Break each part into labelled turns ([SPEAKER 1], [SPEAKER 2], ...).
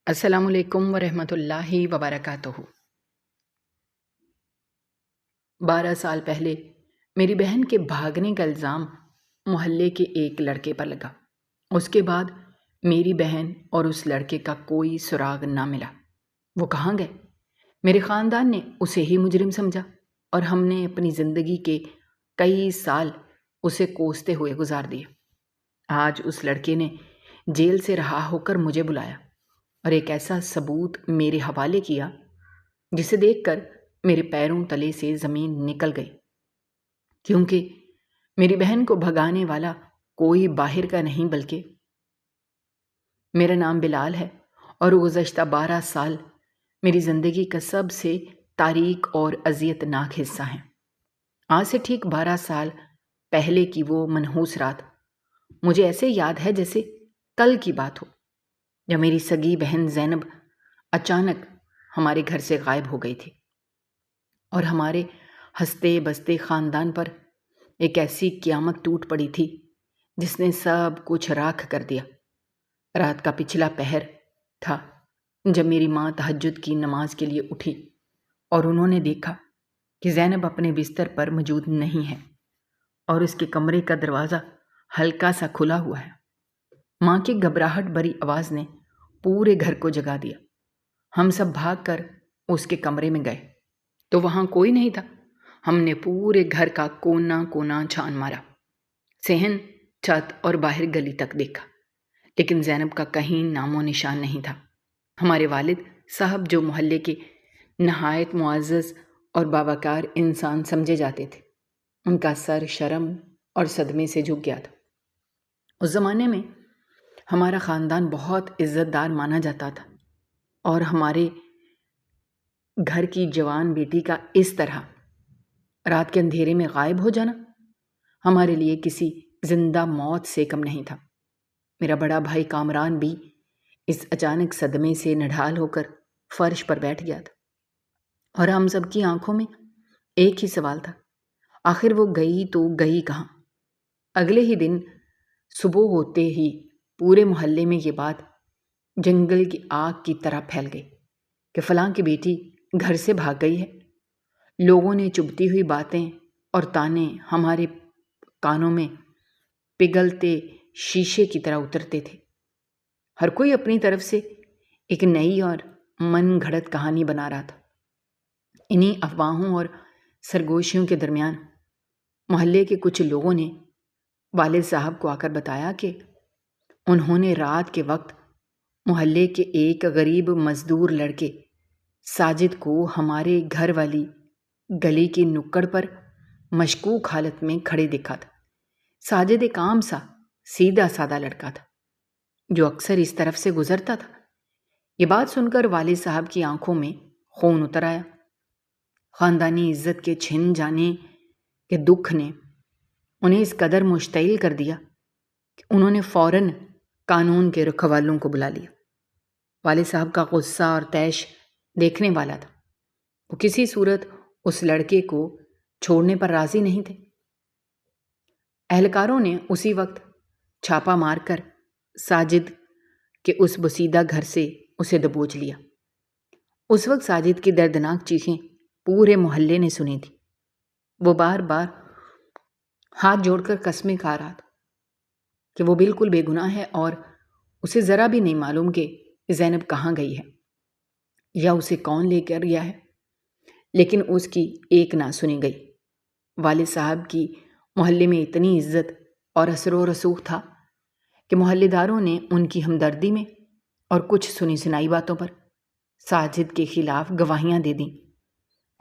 [SPEAKER 1] السلام علیکم ورحمۃ اللہ وبرکاتہ۔ 12 سال پہلے میری بہن کے بھاگنے کا الزام محلے کے ایک لڑکے پر لگا۔ اس کے بعد میری بہن اور اس لڑکے کا کوئی سراغ نہ ملا۔ وہ کہاں گئے؟ میرے خاندان نے اسے ہی مجرم سمجھا اور ہم نے اپنی زندگی کے کئی سال اسے کوستے ہوئے گزار دیے۔ آج اس لڑکے نے جیل سے رہا ہو کر مجھے بلایا اور ایک ایسا ثبوت میرے حوالے کیا جسے دیکھ کر میرے پیروں تلے سے زمین نکل گئی، کیونکہ میری بہن کو بھگانے والا کوئی باہر کا نہیں بلکہ میرا نام بلال ہے، اور گزشتہ 12 سال میری زندگی کا سب سے تاریک اور اذیت ناک حصہ ہیں۔ آج سے ٹھیک 12 سال پہلے کی وہ منحوس رات مجھے ایسے یاد ہے جیسے کل کی بات ہو، جب میری سگی بہن زینب اچانک ہمارے گھر سے غائب ہو گئی تھی اور ہمارے ہنستے بستے خاندان پر ایک ایسی قیامت ٹوٹ پڑی تھی جس نے سب کچھ راکھ کر دیا۔ رات کا پچھلا پہر تھا جب میری ماں تہجد کی نماز کے لیے اٹھی اور انہوں نے دیکھا کہ زینب اپنے بستر پر موجود نہیں ہے اور اس کے کمرے کا دروازہ ہلکا سا کھلا ہوا ہے۔ ماں کی گھبراہٹ بھری آواز نے پورے گھر کو جگا دیا۔ ہم سب بھاگ کر اس کے کمرے میں گئے تو وہاں کوئی نہیں تھا۔ ہم نے پورے گھر کا کونا کونا چھان مارا، صحن، چھت اور باہر گلی تک دیکھا، لیکن زینب کا کہیں نام و نشان نہیں تھا۔ ہمارے والد صاحب جو محلے کے نہایت معزز اور باوقار انسان سمجھے جاتے تھے، ان کا سر شرم اور صدمے سے جھک گیا تھا۔ اس زمانے میں ہمارا خاندان بہت عزت دار مانا جاتا تھا، اور ہمارے گھر کی جوان بیٹی کا اس طرح رات کے اندھیرے میں غائب ہو جانا ہمارے لیے کسی زندہ موت سے کم نہیں تھا۔ میرا بڑا بھائی کامران بھی اس اچانک صدمے سے نڈھال ہو کر فرش پر بیٹھ گیا تھا، اور ہم سب کی آنکھوں میں ایک ہی سوال تھا، آخر وہ گئی تو گئی کہاں؟ اگلے ہی دن صبح ہوتے ہی پورے محلے میں یہ بات جنگل کی آگ کی طرح پھیل گئی کہ فلاں کی بیٹی گھر سے بھاگ گئی ہے۔ لوگوں نے چبھتی ہوئی باتیں اور تانے ہمارے کانوں میں پگھلتے شیشے کی طرح اترتے تھے۔ ہر کوئی اپنی طرف سے ایک نئی اور من گھڑت کہانی بنا رہا تھا۔ انہی افواہوں اور سرگوشیوں کے درمیان محلے کے کچھ لوگوں نے والد صاحب کو آ کر بتایا کہ انہوں نے رات کے وقت محلے کے ایک غریب مزدور لڑکے ساجد کو ہمارے گھر والی گلی کی نکڑ پر مشکوک حالت میں کھڑے دیکھا تھا۔ ساجد ایک عام سا سیدھا سادہ لڑکا تھا جو اکثر اس طرف سے گزرتا تھا۔ یہ بات سن کر والد صاحب کی آنکھوں میں خون اتر آیا۔ خاندانی عزت کے چھن جانے کے دکھ نے انہیں اس قدر مشتعل کر دیا کہ انہوں نے فوراً قانون کے رکھوالوں کو بلا لیا۔ والد صاحب کا غصہ اور طیش دیکھنے والا تھا۔ وہ کسی صورت اس لڑکے کو چھوڑنے پر راضی نہیں تھے۔ اہلکاروں نے اسی وقت چھاپا مار کر ساجد کے اس بسیدہ گھر سے اسے دبوچ لیا۔ اس وقت ساجد کی دردناک چیخیں پورے محلے نے سنی تھی۔ وہ بار بار ہاتھ جوڑ کر قسمیں کھا رہا تھا کہ وہ بالکل بے گناہ ہے اور اسے ذرا بھی نہیں معلوم کہ زینب کہاں گئی ہے یا اسے کون لے کر گیا ہے، لیکن اس کی ایک نہ سنی گئی۔ والد صاحب کی محلے میں اتنی عزت اور اثر و رسوخ تھا کہ محلے داروں نے ان کی ہمدردی میں اور کچھ سنی سنائی باتوں پر ساجد کے خلاف گواہیاں دے دیں۔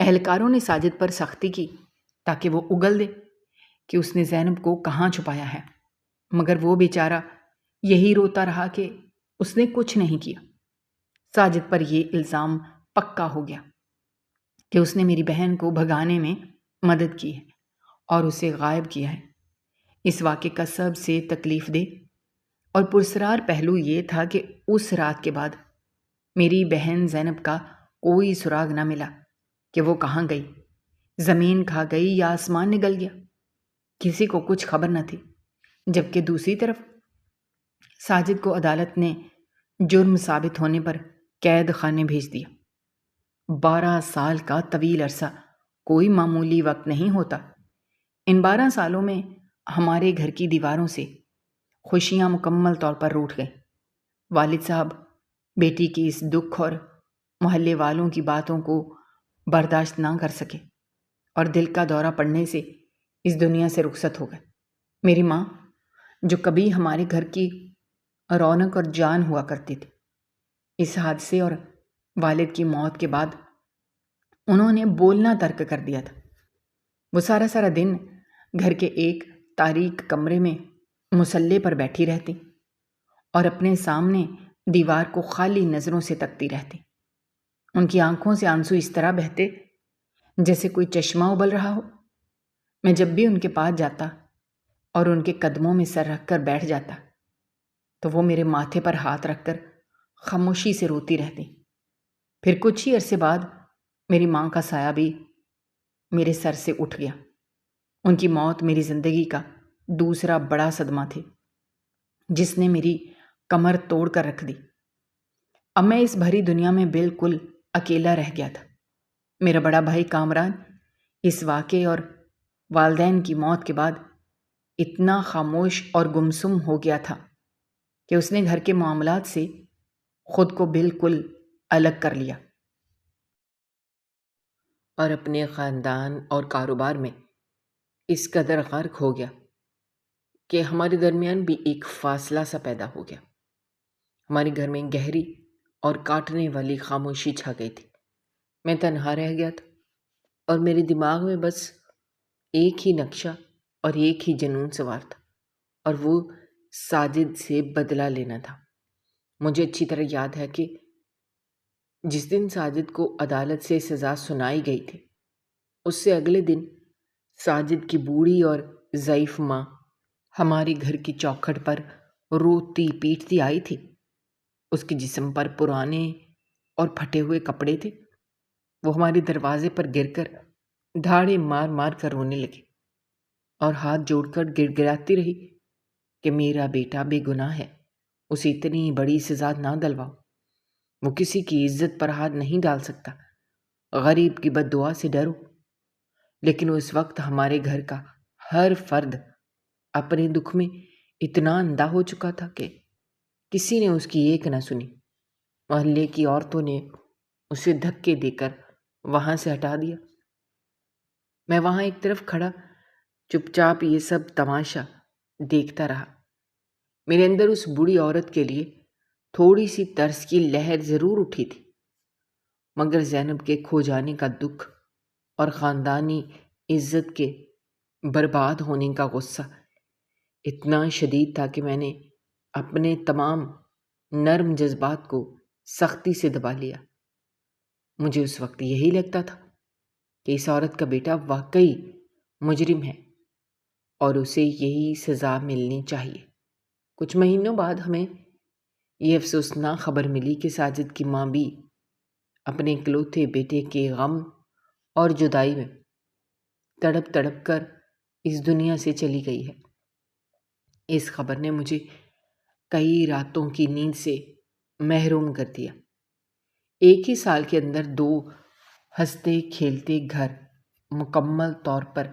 [SPEAKER 1] اہلکاروں نے ساجد پر سختی کی تاکہ وہ اگل دے کہ اس نے زینب کو کہاں چھپایا ہے، مگر وہ بیچارہ یہی روتا رہا کہ اس نے کچھ نہیں کیا۔ ساجد پر یہ الزام پکا ہو گیا کہ اس نے میری بہن کو بھگانے میں مدد کی ہے اور اسے غائب کیا ہے۔ اس واقعے کا سب سے تکلیف دہ اور پراسرار پہلو یہ تھا کہ اس رات کے بعد میری بہن زینب کا کوئی سراغ نہ ملا کہ وہ کہاں گئی، زمین کھا گئی یا آسمان نگل گیا۔ کسی کو کچھ خبر نہ تھی، جبکہ دوسری طرف ساجد کو عدالت نے جرم ثابت ہونے پر قید خانے بھیج دیا۔ 12 سال کا طویل عرصہ کوئی معمولی وقت نہیں ہوتا۔ ان 12 سالوں میں ہمارے گھر کی دیواروں سے خوشیاں مکمل طور پر روٹھ گئیں۔ والد صاحب بیٹی کی اس دکھ اور محلے والوں کی باتوں کو برداشت نہ کر سکے اور دل کا دورہ پڑنے سے اس دنیا سے رخصت ہو گئے۔ میری ماں، جو کبھی ہمارے گھر کی رونق اور جان ہوا کرتی تھی، اس حادثے اور والد کی موت کے بعد انہوں نے بولنا ترک کر دیا تھا۔ وہ سارا دن گھر کے ایک تاریک کمرے میں مصلے پر بیٹھی رہتی اور اپنے سامنے دیوار کو خالی نظروں سے تکتی رہتی۔ ان کی آنکھوں سے آنسو اس طرح بہتے جیسے کوئی چشمہ ابل رہا ہو۔ میں جب بھی ان کے پاس جاتا اور ان کے قدموں میں سر رکھ کر بیٹھ جاتا تو وہ میرے ماتھے پر ہاتھ رکھ کر خاموشی سے روتی رہتی۔ پھر کچھ ہی عرصے بعد میری ماں کا سایہ بھی میرے سر سے اٹھ گیا۔ ان کی موت میری زندگی کا دوسرا بڑا صدمہ تھی جس نے میری کمر توڑ کر رکھ دی۔ اب میں اس بھری دنیا میں بالکل اکیلا رہ گیا تھا۔ میرا بڑا بھائی کامران اس واقعے اور والدین کی موت کے بعد اتنا خاموش اور گمسم ہو گیا تھا کہ اس نے گھر کے معاملات سے خود کو بالکل الگ کر لیا اور اپنے خاندان اور کاروبار میں اس قدر غرق ہو گیا کہ ہمارے درمیان بھی ایک فاصلہ سا پیدا ہو گیا۔ ہمارے گھر میں گہری اور کاٹنے والی خاموشی چھا گئی تھی۔ میں تنہا رہ گیا تھا اور میرے دماغ میں بس ایک ہی نقشہ اور ایک ہی جنون سوار تھا، اور وہ ساجد سے بدلہ لینا تھا۔ مجھے اچھی طرح یاد ہے کہ جس دن ساجد کو عدالت سے سزا سنائی گئی تھی، اس سے اگلے دن ساجد کی بوڑھی اور ضعیف ماں ہمارے گھر کی چوکھٹ پر روتی پیٹتی آئی تھی۔ اس کے جسم پر پرانے اور پھٹے ہوئے کپڑے تھے۔ وہ ہمارے دروازے پر گر کر دھاڑے مار مار کر رونے لگی اور ہاتھ جوڑ کر گڑ گڑاتی رہی کہ میرا بیٹا بے گناہ ہے، اسے اتنی بڑی سزا نہ دلواؤ، وہ کسی کی عزت پر ہاتھ نہیں ڈال سکتا، غریب کی بد دعا سے ڈرو۔ لیکن اس وقت ہمارے گھر کا ہر فرد اپنے دکھ میں اتنا اندھا ہو چکا تھا کہ کسی نے اس کی ایک نہ سنی۔ محلے کی عورتوں نے اسے دھکے دے کر وہاں سے ہٹا دیا۔ میں وہاں ایک طرف کھڑا چپ چاپ یہ سب تماشا دیکھتا رہا۔ میرے اندر اس بوڑھی عورت کے لیے تھوڑی سی ترس کی لہر ضرور اٹھی تھی، مگر زینب کے کھو جانے کا دکھ اور خاندانی عزت کے برباد ہونے کا غصہ اتنا شدید تھا کہ میں نے اپنے تمام نرم جذبات کو سختی سے دبا لیا۔ مجھے اس وقت یہی لگتا تھا کہ اس عورت کا بیٹا واقعی مجرم ہے اور اسے یہی سزا ملنی چاہیے۔ کچھ مہینوں بعد ہمیں یہ افسوسناک خبر ملی کہ ساجد کی ماں بھی اپنے اکلوتے بیٹے کے غم اور جدائی میں تڑپ تڑپ کر اس دنیا سے چلی گئی ہے۔ اس خبر نے مجھے کئی راتوں کی نیند سے محروم کر دیا۔ ایک ہی سال کے اندر 2 ہنستے کھیلتے گھر مکمل طور پر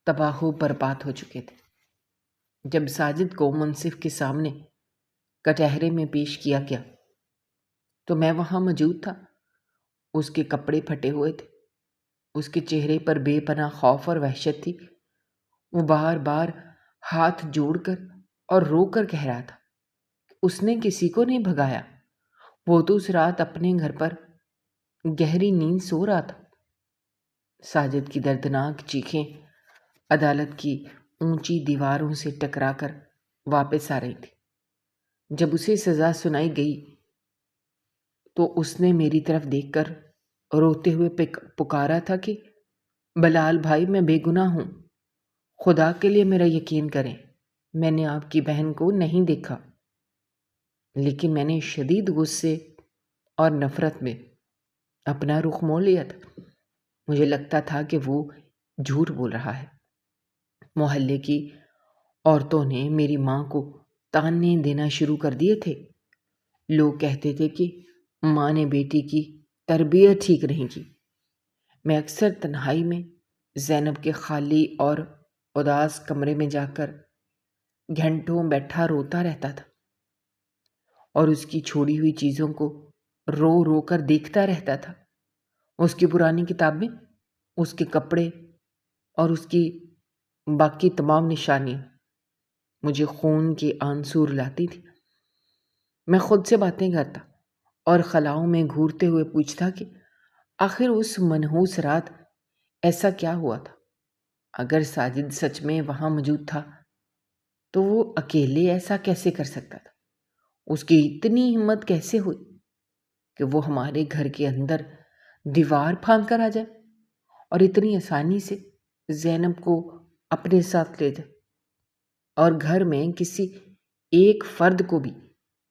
[SPEAKER 1] تباہ و برباد ہو چکے تھے۔ جب ساجد کو منصف کے سامنے کٹہرے میں پیش کیا گیا تو میں وہاں موجود تھا۔ اس کے کپڑے پھٹے ہوئے تھے، اس کے چہرے پر بے پناہ خوف اور وحشت تھی۔ وہ بار بار ہاتھ جوڑ کر اور رو کر کہہ رہا تھا اس نے کسی کو نہیں بھگایا، وہ تو اس رات اپنے گھر پر گہری نیند سو رہا تھا۔ ساجد کی دردناک چیخیں عدالت کی اونچی دیواروں سے ٹکرا کر واپس آ رہی تھی۔ جب اسے سزا سنائی گئی تو اس نے میری طرف دیکھ کر روتے ہوئے پکارا تھا کہ بلال بھائی، میں بے گناہ ہوں، خدا کے لیے میرا یقین کریں، میں نے آپ کی بہن کو نہیں دیکھا۔ لیکن میں نے شدید غصے اور نفرت میں اپنا رخ موڑ لیا تھا۔ مجھے لگتا تھا کہ وہ جھوٹ بول رہا ہے۔ محلے کی عورتوں نے میری ماں کو تانے دینا شروع کر دیے تھے۔ لوگ کہتے تھے کہ ماں نے بیٹی کی تربیت ٹھیک نہیں کی۔ میں اکثر تنہائی میں زینب کے خالی اور اداس کمرے میں جا کر گھنٹوں بیٹھا روتا رہتا تھا اور اس کی چھوڑی ہوئی چیزوں کو رو رو کر دیکھتا رہتا تھا۔ اس کی پرانی کتابیں، اس کے کپڑے اور اس کی باقی تمام نشانیاں مجھے خون کے آنسو رلاتی تھی۔ میں خود سے باتیں کرتا اور خلاؤں میں گھورتے ہوئے پوچھتا کہ آخر اس منحوس رات ایسا کیا ہوا تھا؟ اگر ساجد سچ میں وہاں موجود تھا تو وہ اکیلے ایسا کیسے کر سکتا تھا؟ اس کی اتنی ہمت کیسے ہوئی کہ وہ ہمارے گھر کے اندر دیوار پھاند کر آ جائے اور اتنی آسانی سے زینب کو اپنے ساتھ لے جائے، اور گھر میں کسی ایک فرد کو بھی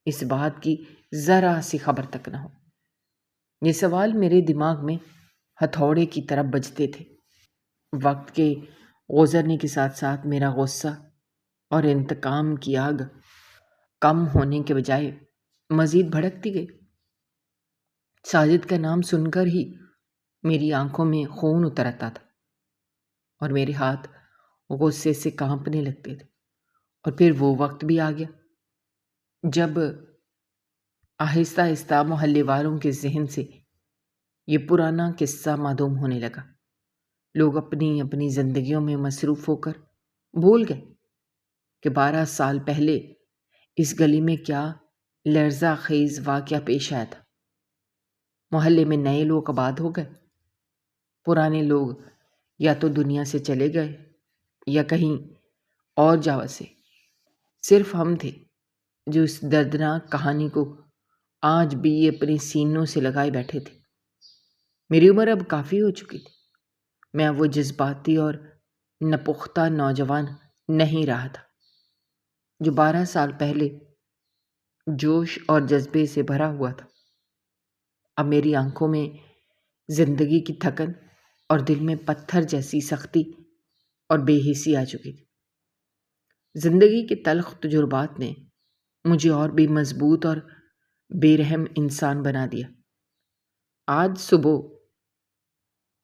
[SPEAKER 1] اس بات کی ذرا سی خبر تک نہ ہو؟ یہ سوال میرے دماغ میں ہتھوڑے کی طرح بجتے تھے۔ وقت کے گزرنے کے ساتھ ساتھ میرا غصہ اور انتقام کی آگ کم ہونے کے بجائے مزید بھڑکتی گئی۔ ساجد کا نام سن کر ہی میری آنکھوں میں خون اتر آتا تھا اور میرے ہاتھ غصے سے کانپنے لگتے تھے۔ اور پھر وہ وقت بھی آ گیا جب آہستہ آہستہ محلے والوں کے ذہن سے یہ پرانا قصہ معدوم ہونے لگا۔ لوگ اپنی اپنی زندگیوں میں مصروف ہو کر بھول گئے کہ 12 سال پہلے اس گلی میں کیا لرزہ خیز واقعہ پیش آیا تھا۔ محلے میں نئے لوگ آباد ہو گئے۔ پرانے لوگ یا تو دنیا سے چلے گئے یا کہیں اور جا بسے۔ صرف ہم تھے جو اس دردناک کہانی کو آج بھی اپنے سینوں سے لگائے بیٹھے تھے۔ میری عمر اب کافی ہو چکی تھی۔ میں وہ جذباتی اور نپختہ نوجوان نہیں رہا تھا جو 12 سال پہلے جوش اور جذبے سے بھرا ہوا تھا۔ اب میری آنکھوں میں زندگی کی تھکن اور دل میں پتھر جیسی سختی اور بے حسی آ چکی تھی۔ زندگی کے تلخ تجربات نے مجھے اور بھی مضبوط اور بے رحم انسان بنا دیا۔ آج صبح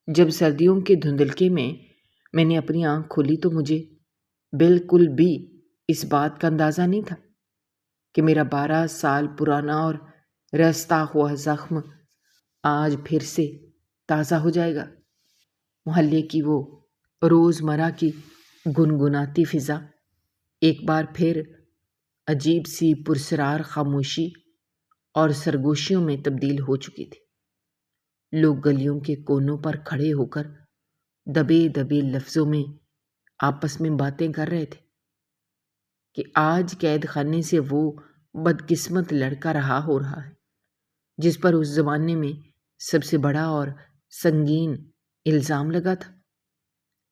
[SPEAKER 1] جب سردیوں کے دھندلکے میں نے اپنی آنکھ کھولی تو مجھے بالکل بھی اس بات کا اندازہ نہیں تھا کہ میرا 12 سال پرانا اور رستا ہوا زخم آج پھر سے تازہ ہو جائے گا۔ محلے کی وہ روزمرہ کی گنگناتی فضا ایک بار پھر عجیب سی پرسرار خاموشی اور سرگوشیوں میں تبدیل ہو چکی تھی۔ لوگ گلیوں کے کونوں پر کھڑے ہو کر دبے دبے لفظوں میں آپس میں باتیں کر رہے تھے کہ آج قید خانے سے وہ بدقسمت لڑکا رہا ہو رہا ہے جس پر اس زمانے میں سب سے بڑا اور سنگین الزام لگا تھا۔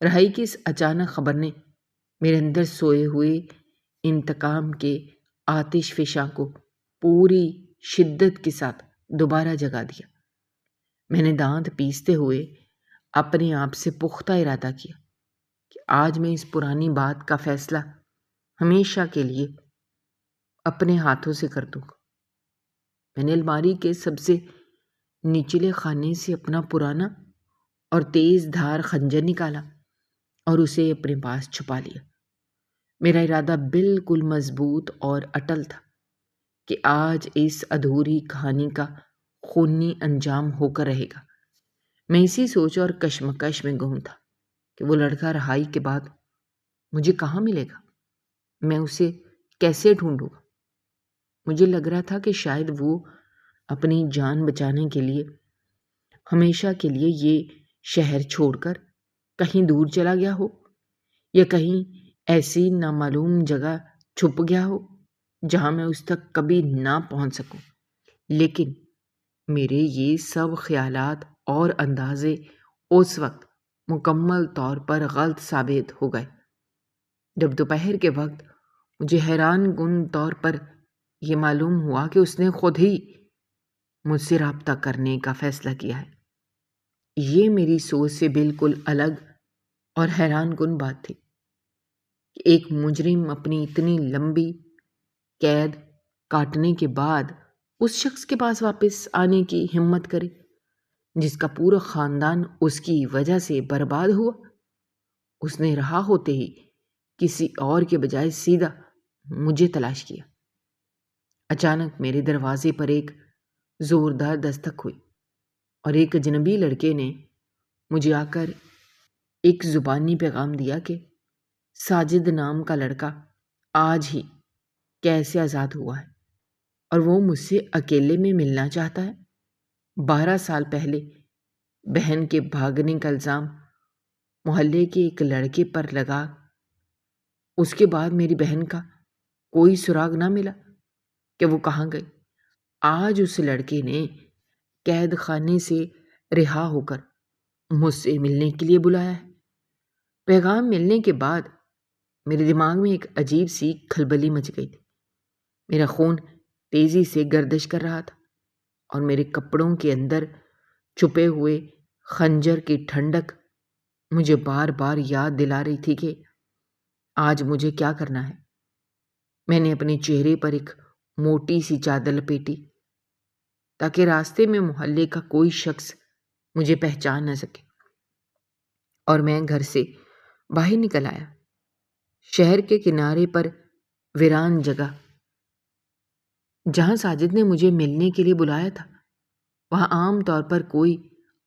[SPEAKER 1] رہائی کی اس اچانک خبر نے میرے اندر سوئے ہوئے انتقام کے آتش فشاں کو پوری شدت کے ساتھ دوبارہ جگا دیا۔ میں نے دانت پیستے ہوئے اپنے آپ سے پختہ ارادہ کیا کہ آج میں اس پرانی بات کا فیصلہ ہمیشہ کے لیے اپنے ہاتھوں سے کر دوں گا۔ میں نے الماری کے سب سے نچلے خانے سے اپنا پرانا اور تیز دھار خنجر نکالا اور اسے اپنے پاس چھپا لیا۔ میرا ارادہ بالکل مضبوط اور اٹل تھا کہ آج اس ادھوری کہانی کا خونی انجام ہو کر رہے گا۔ میں اسی سوچ اور کشمکش میں گم تھا کہ وہ لڑکا رہائی کے بعد مجھے کہاں ملے گا، میں اسے کیسے ڈھونڈوں گا۔ مجھے لگ رہا تھا کہ شاید وہ اپنی جان بچانے کے لیے ہمیشہ کے لیے یہ شہر چھوڑ کر کہیں دور چلا گیا ہو یا کہیں ایسی نامعلوم جگہ چھپ گیا ہو جہاں میں اس تک کبھی نہ پہنچ سکوں۔ لیکن میرے یہ سب خیالات اور اندازے اس وقت مکمل طور پر غلط ثابت ہو گئے جب دوپہر کے وقت مجھے حیران کن طور پر یہ معلوم ہوا کہ اس نے خود ہی مجھ سے رابطہ کرنے کا فیصلہ کیا ہے۔ یہ میری سوچ سے بالکل الگ اور حیران کن بات تھی کہ ایک مجرم اپنی اتنی لمبی قید کاٹنے کے بعد اس شخص کے پاس واپس آنے کی ہمت کرے جس کا پورا خاندان اس کی وجہ سے برباد ہوا؟ اس نے رہا ہوتے ہی کسی اور کے بجائے سیدھا مجھے تلاش کیا۔ اچانک میرے دروازے پر ایک زوردار دستک ہوئی اور ایک اجنبی لڑکے نے مجھے آ کر ایک زبانی پیغام دیا کہ ساجد نام کا لڑکا آج ہی کیسے آزاد ہوا ہے اور وہ مجھ سے اکیلے میں ملنا چاہتا ہے۔ 12 سال پہلے بہن کے بھاگنے کا الزام محلے کے ایک لڑکے پر لگا، اس کے بعد میری بہن کا کوئی سراغ نہ ملا کہ وہ کہاں گئی۔ آج اس لڑکے نے قید خانے سے رہا ہو کر مجھ سے ملنے کے لیے بلایا ہے۔ پیغام ملنے کے بعد میرے دماغ میں ایک عجیب سی کھلبلی مچ گئی تھی۔ میرا خون تیزی سے گردش کر رہا تھا اور میرے کپڑوں کے اندر چھپے ہوئے خنجر کی ٹھنڈک مجھے بار بار یاد دلا رہی تھی کہ آج مجھے کیا کرنا ہے۔ میں نے اپنے چہرے پر ایک موٹی سی چادر لپیٹی تاکہ راستے میں محلے کا کوئی شخص مجھے پہچان نہ سکے، اور میں گھر سے باہر نکل آیا۔ شہر کے کنارے پر ویران جگہ جہاں ساجد نے مجھے ملنے کے لیے بلایا تھا، وہاں عام طور پر کوئی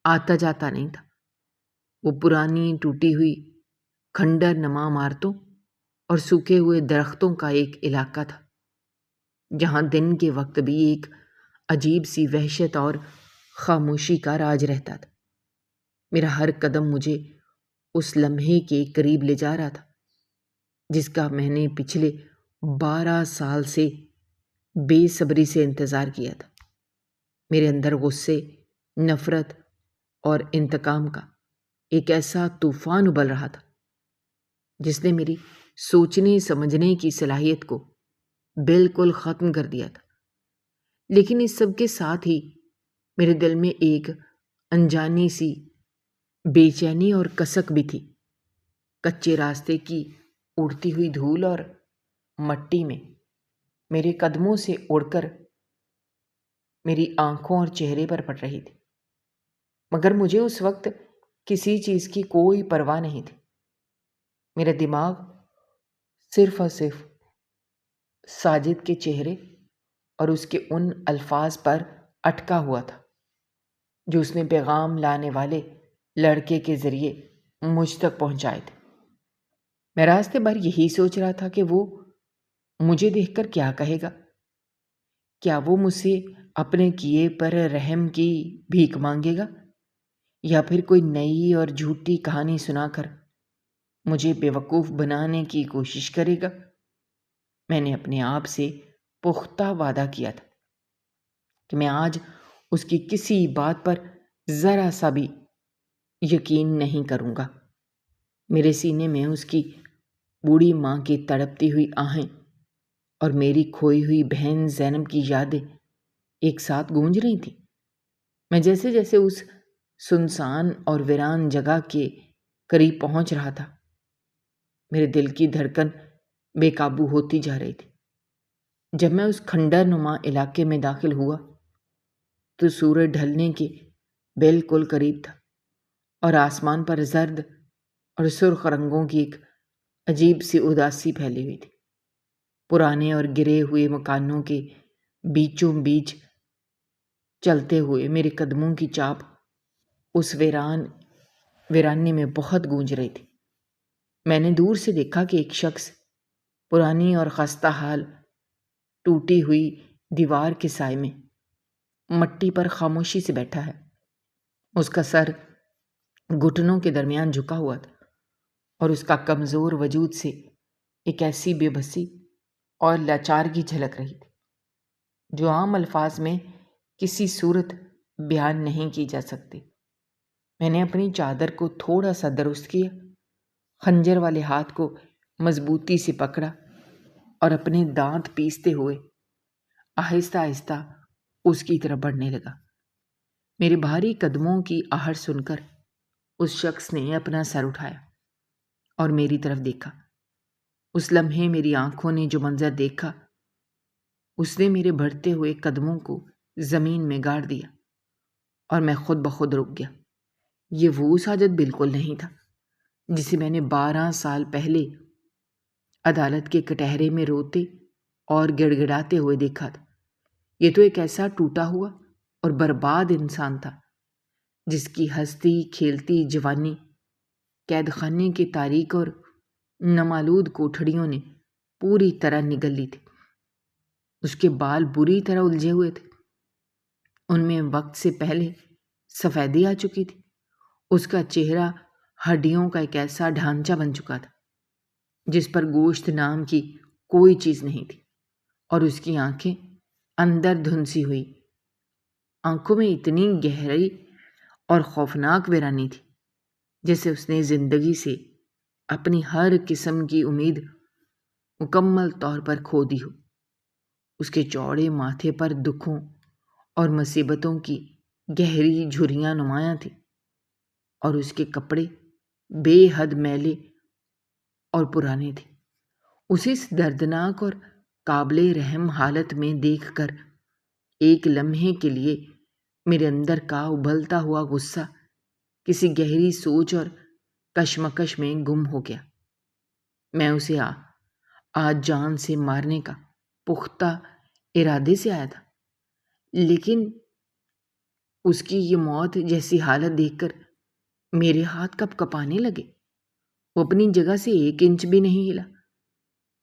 [SPEAKER 1] آتا جاتا نہیں تھا۔ وہ پرانی ٹوٹی ہوئی کھنڈر نما عمارتوں اور سوکھے ہوئے درختوں کا ایک علاقہ تھا جہاں دن کے وقت بھی ایک عجیب سی وحشت اور خاموشی کا راج رہتا تھا۔ میرا ہر قدم مجھے اس لمحے کے قریب لے جا رہا تھا جس کا میں نے پچھلے 12 سال سے بے صبری سے انتظار کیا تھا۔ میرے اندر غصے، نفرت اور انتقام کا ایک ایسا طوفان ابل رہا تھا جس نے میری سوچنے سمجھنے کی صلاحیت کو بالکل ختم کر دیا تھا۔ لیکن اس سب کے ساتھ ہی میرے دل میں ایک انجانی سی بے چینی اور کسک بھی تھی۔ کچے راستے کی اڑتی ہوئی دھول اور مٹی میں میرے قدموں سے اڑ کر میری آنکھوں اور چہرے پر پڑ رہی تھی، مگر مجھے اس وقت کسی چیز کی کوئی پرواہ نہیں تھی۔ میرا دماغ صرف اور صرف ساجد کے چہرے اور اس کے ان الفاظ پر اٹکا ہوا تھا جو اس نے پیغام لانے والے لڑکے کے ذریعے مجھ تک پہنچائے تھے۔ میں راستے بھر یہی سوچ رہا تھا کہ وہ مجھے دیکھ کر کیا کہے گا۔ کیا وہ مجھ سے اپنے کیے پر رحم کی بھیک مانگے گا یا پھر کوئی نئی اور جھوٹی کہانی سنا کر مجھے بیوقوف بنانے کی کوشش کرے گا؟ میں نے اپنے آپ سے پختہ وعدہ کیا تھا کہ میں آج اس کی کسی بات پر ذرا سا بھی یقین نہیں کروں گا۔ میرے سینے میں اس کی بوڑھی ماں کی تڑپتی ہوئی آہیں اور میری کھوئی ہوئی بہن زینب کی یادیں ایک ساتھ گونج رہی تھیں۔ میں جیسے جیسے اس سنسان اور ویران جگہ کے قریب پہنچ رہا تھا، میرے دل کی دھڑکن بے قابو ہوتی جا رہی تھی۔ جب میں اس کھنڈر نما علاقے میں داخل ہوا تو سورج ڈھلنے کے بالکل قریب تھا اور آسمان پر زرد اور سرخ رنگوں کی ایک عجیب سی اداسی پھیلی ہوئی تھی۔ پرانے اور گرے ہوئے مکانوں کے بیچوں بیچ چلتے ہوئے میرے قدموں کی چاپ اس ویرانے میں بہت گونج رہی تھی۔ میں نے دور سے دیکھا کہ ایک شخص پرانی اور خستہ حال ٹوٹی ہوئی دیوار کے سائے میں مٹی پر خاموشی سے بیٹھا ہے۔ اس کا سر گھٹنوں کے درمیان جھکا ہوا تھا اور اس کا کمزور وجود سے ایک ایسی بے بسی اور لاچارگی جھلک رہی تھی جو عام الفاظ میں کسی صورت بیان نہیں کی جا سکتی۔ میں نے اپنی چادر کو تھوڑا سا درست کیا، خنجر والے ہاتھ کو مضبوطی سے پکڑا اور اپنے دانت پیستے ہوئے آہستہ آہستہ اس کی طرف بڑھنے لگا۔ میرے بھاری قدموں کی آہٹ سن کر اس شخص نے اپنا سر اٹھایا اور میری طرف دیکھا۔ اس لمحے میری آنکھوں نے جو منظر دیکھا اس نے میرے بڑھتے ہوئے قدموں کو زمین میں گاڑ دیا اور میں خود بخود رک گیا۔ یہ وہ ساجد بالکل نہیں تھا جسے میں نے 12 سال پہلے عدالت کے کٹہرے میں روتے اور گڑ گڑاتے ہوئے دیکھا تھا۔ یہ تو ایک ایسا ٹوٹا ہوا اور برباد انسان تھا جس کی ہستی کھیلتی جوانی قید خانے کی تاریک اور نمالود کوٹھڑیوں نے پوری طرح نگل لی تھی۔ اس کے بال بری طرح الجھے ہوئے تھے، ان میں وقت سے پہلے سفیدی آ چکی تھی۔ اس کا چہرہ ہڈیوں کا ایک ایسا ڈھانچہ بن چکا تھا جس پر گوشت نام کی کوئی چیز نہیں تھی، اور اس کی آنکھیں اندر دھنسی ہوئی آنکھوں میں اتنی گہری اور خوفناک ویرانی تھی جیسے اس نے زندگی سے اپنی ہر قسم کی امید مکمل طور پر کھو دی ہو۔ اس کے چوڑے ماتھے پر دکھوں اور مصیبتوں کی گہری جھریاں نمایاں تھیں، اور اس کے کپڑے بے حد میلے اور پرانے تھے۔ اسے اس دردناک اور قابل رحم حالت میں دیکھ کر ایک لمحے کے لیے میرے اندر کا ابلتا ہوا غصہ کسی گہری سوچ اور کشمکش میں گم ہو گیا۔ میں اسے آج جان سے مارنے کا پختہ ارادے سے آیا تھا، لیکن اس کی یہ موت جیسی حالت دیکھ کر میرے ہاتھ کپ کپانے لگے۔ وہ اپنی جگہ سے 1 انچ بھی نہیں ہلا۔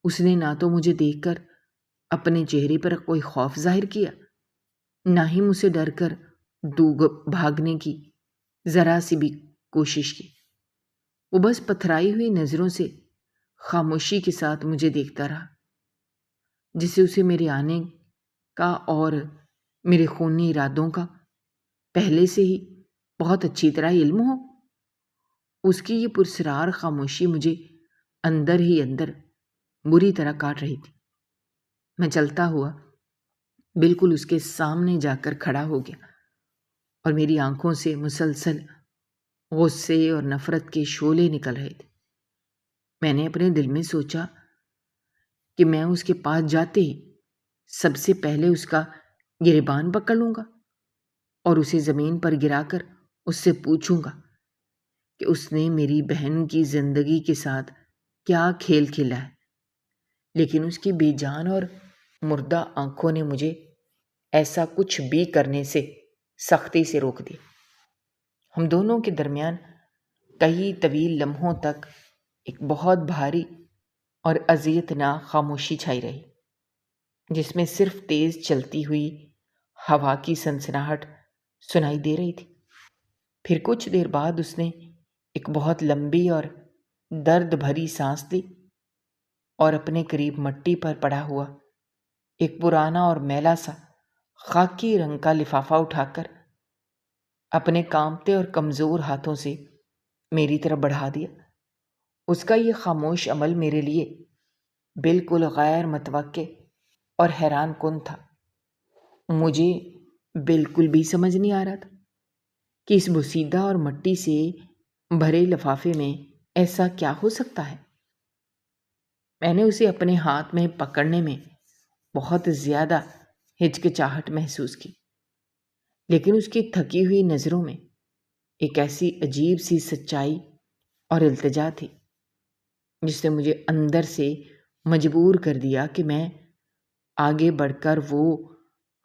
[SPEAKER 1] اس نے نہ تو مجھے دیکھ کر اپنے چہرے پر کوئی خوف ظاہر کیا، نہ ہی مجھ سے ڈر کر بھاگنے کی ذرا سی بھی کوشش کی۔ وہ بس پتھرائی ہوئی نظروں سے خاموشی کے ساتھ مجھے دیکھتا رہا، جسے اسے میرے آنے کا اور میرے خونی ارادوں کا پہلے سے ہی بہت اچھی طرح علم ہو۔ اس کی یہ پرسرار خاموشی مجھے اندر ہی اندر بری طرح کاٹ رہی تھی۔ میں چلتا ہوا بالکل اس کے سامنے جا کر کھڑا ہو گیا، اور میری آنکھوں سے مسلسل غصے اور نفرت کے شعلے نکل رہے تھے۔ میں نے اپنے دل میں سوچا کہ میں اس کے پاس جاتے ہی سب سے پہلے اس کا گریبان پکڑ لوں گا اور اسے زمین پر گرا کر اس سے پوچھوں گا کہ اس نے میری بہن کی زندگی کے ساتھ کیا کھیل کھیلا ہے۔ لیکن اس کی بے جان اور مردہ آنکھوں نے مجھے ایسا کچھ بھی کرنے سے سختی سے روک دیا۔ ہم دونوں کے درمیان کئی طویل لمحوں تک ایک بہت بھاری اور اذیتناک خاموشی چھائی رہی، جس میں صرف تیز چلتی ہوئی ہوا کی سنسناہٹ سنائی دے رہی تھی۔ پھر کچھ دیر بعد اس نے ایک بہت لمبی اور درد بھری سانس لی اور اپنے قریب مٹی پر پڑا ہوا ایک پرانا اور میلا سا خاکی رنگ کا لفافہ اٹھا کر اپنے کانپتے اور کمزور ہاتھوں سے میری طرف بڑھا دیا۔ اس کا یہ خاموش عمل میرے لیے بالکل غیر متوقع اور حیران کن تھا۔ مجھے بالکل بھی سمجھ نہیں آ رہا تھا کہ اس بوسیدہ اور مٹی سے بھرے لفافے میں ایسا کیا ہو سکتا ہے۔ میں نے اسے اپنے ہاتھ میں پکڑنے میں بہت زیادہ ہچکچاہٹ محسوس کی، لیکن اس کی تھکی ہوئی نظروں میں ایک ایسی عجیب سی سچائی اور التجا تھی جس نے مجھے اندر سے مجبور کر دیا کہ میں آگے بڑھ کر وہ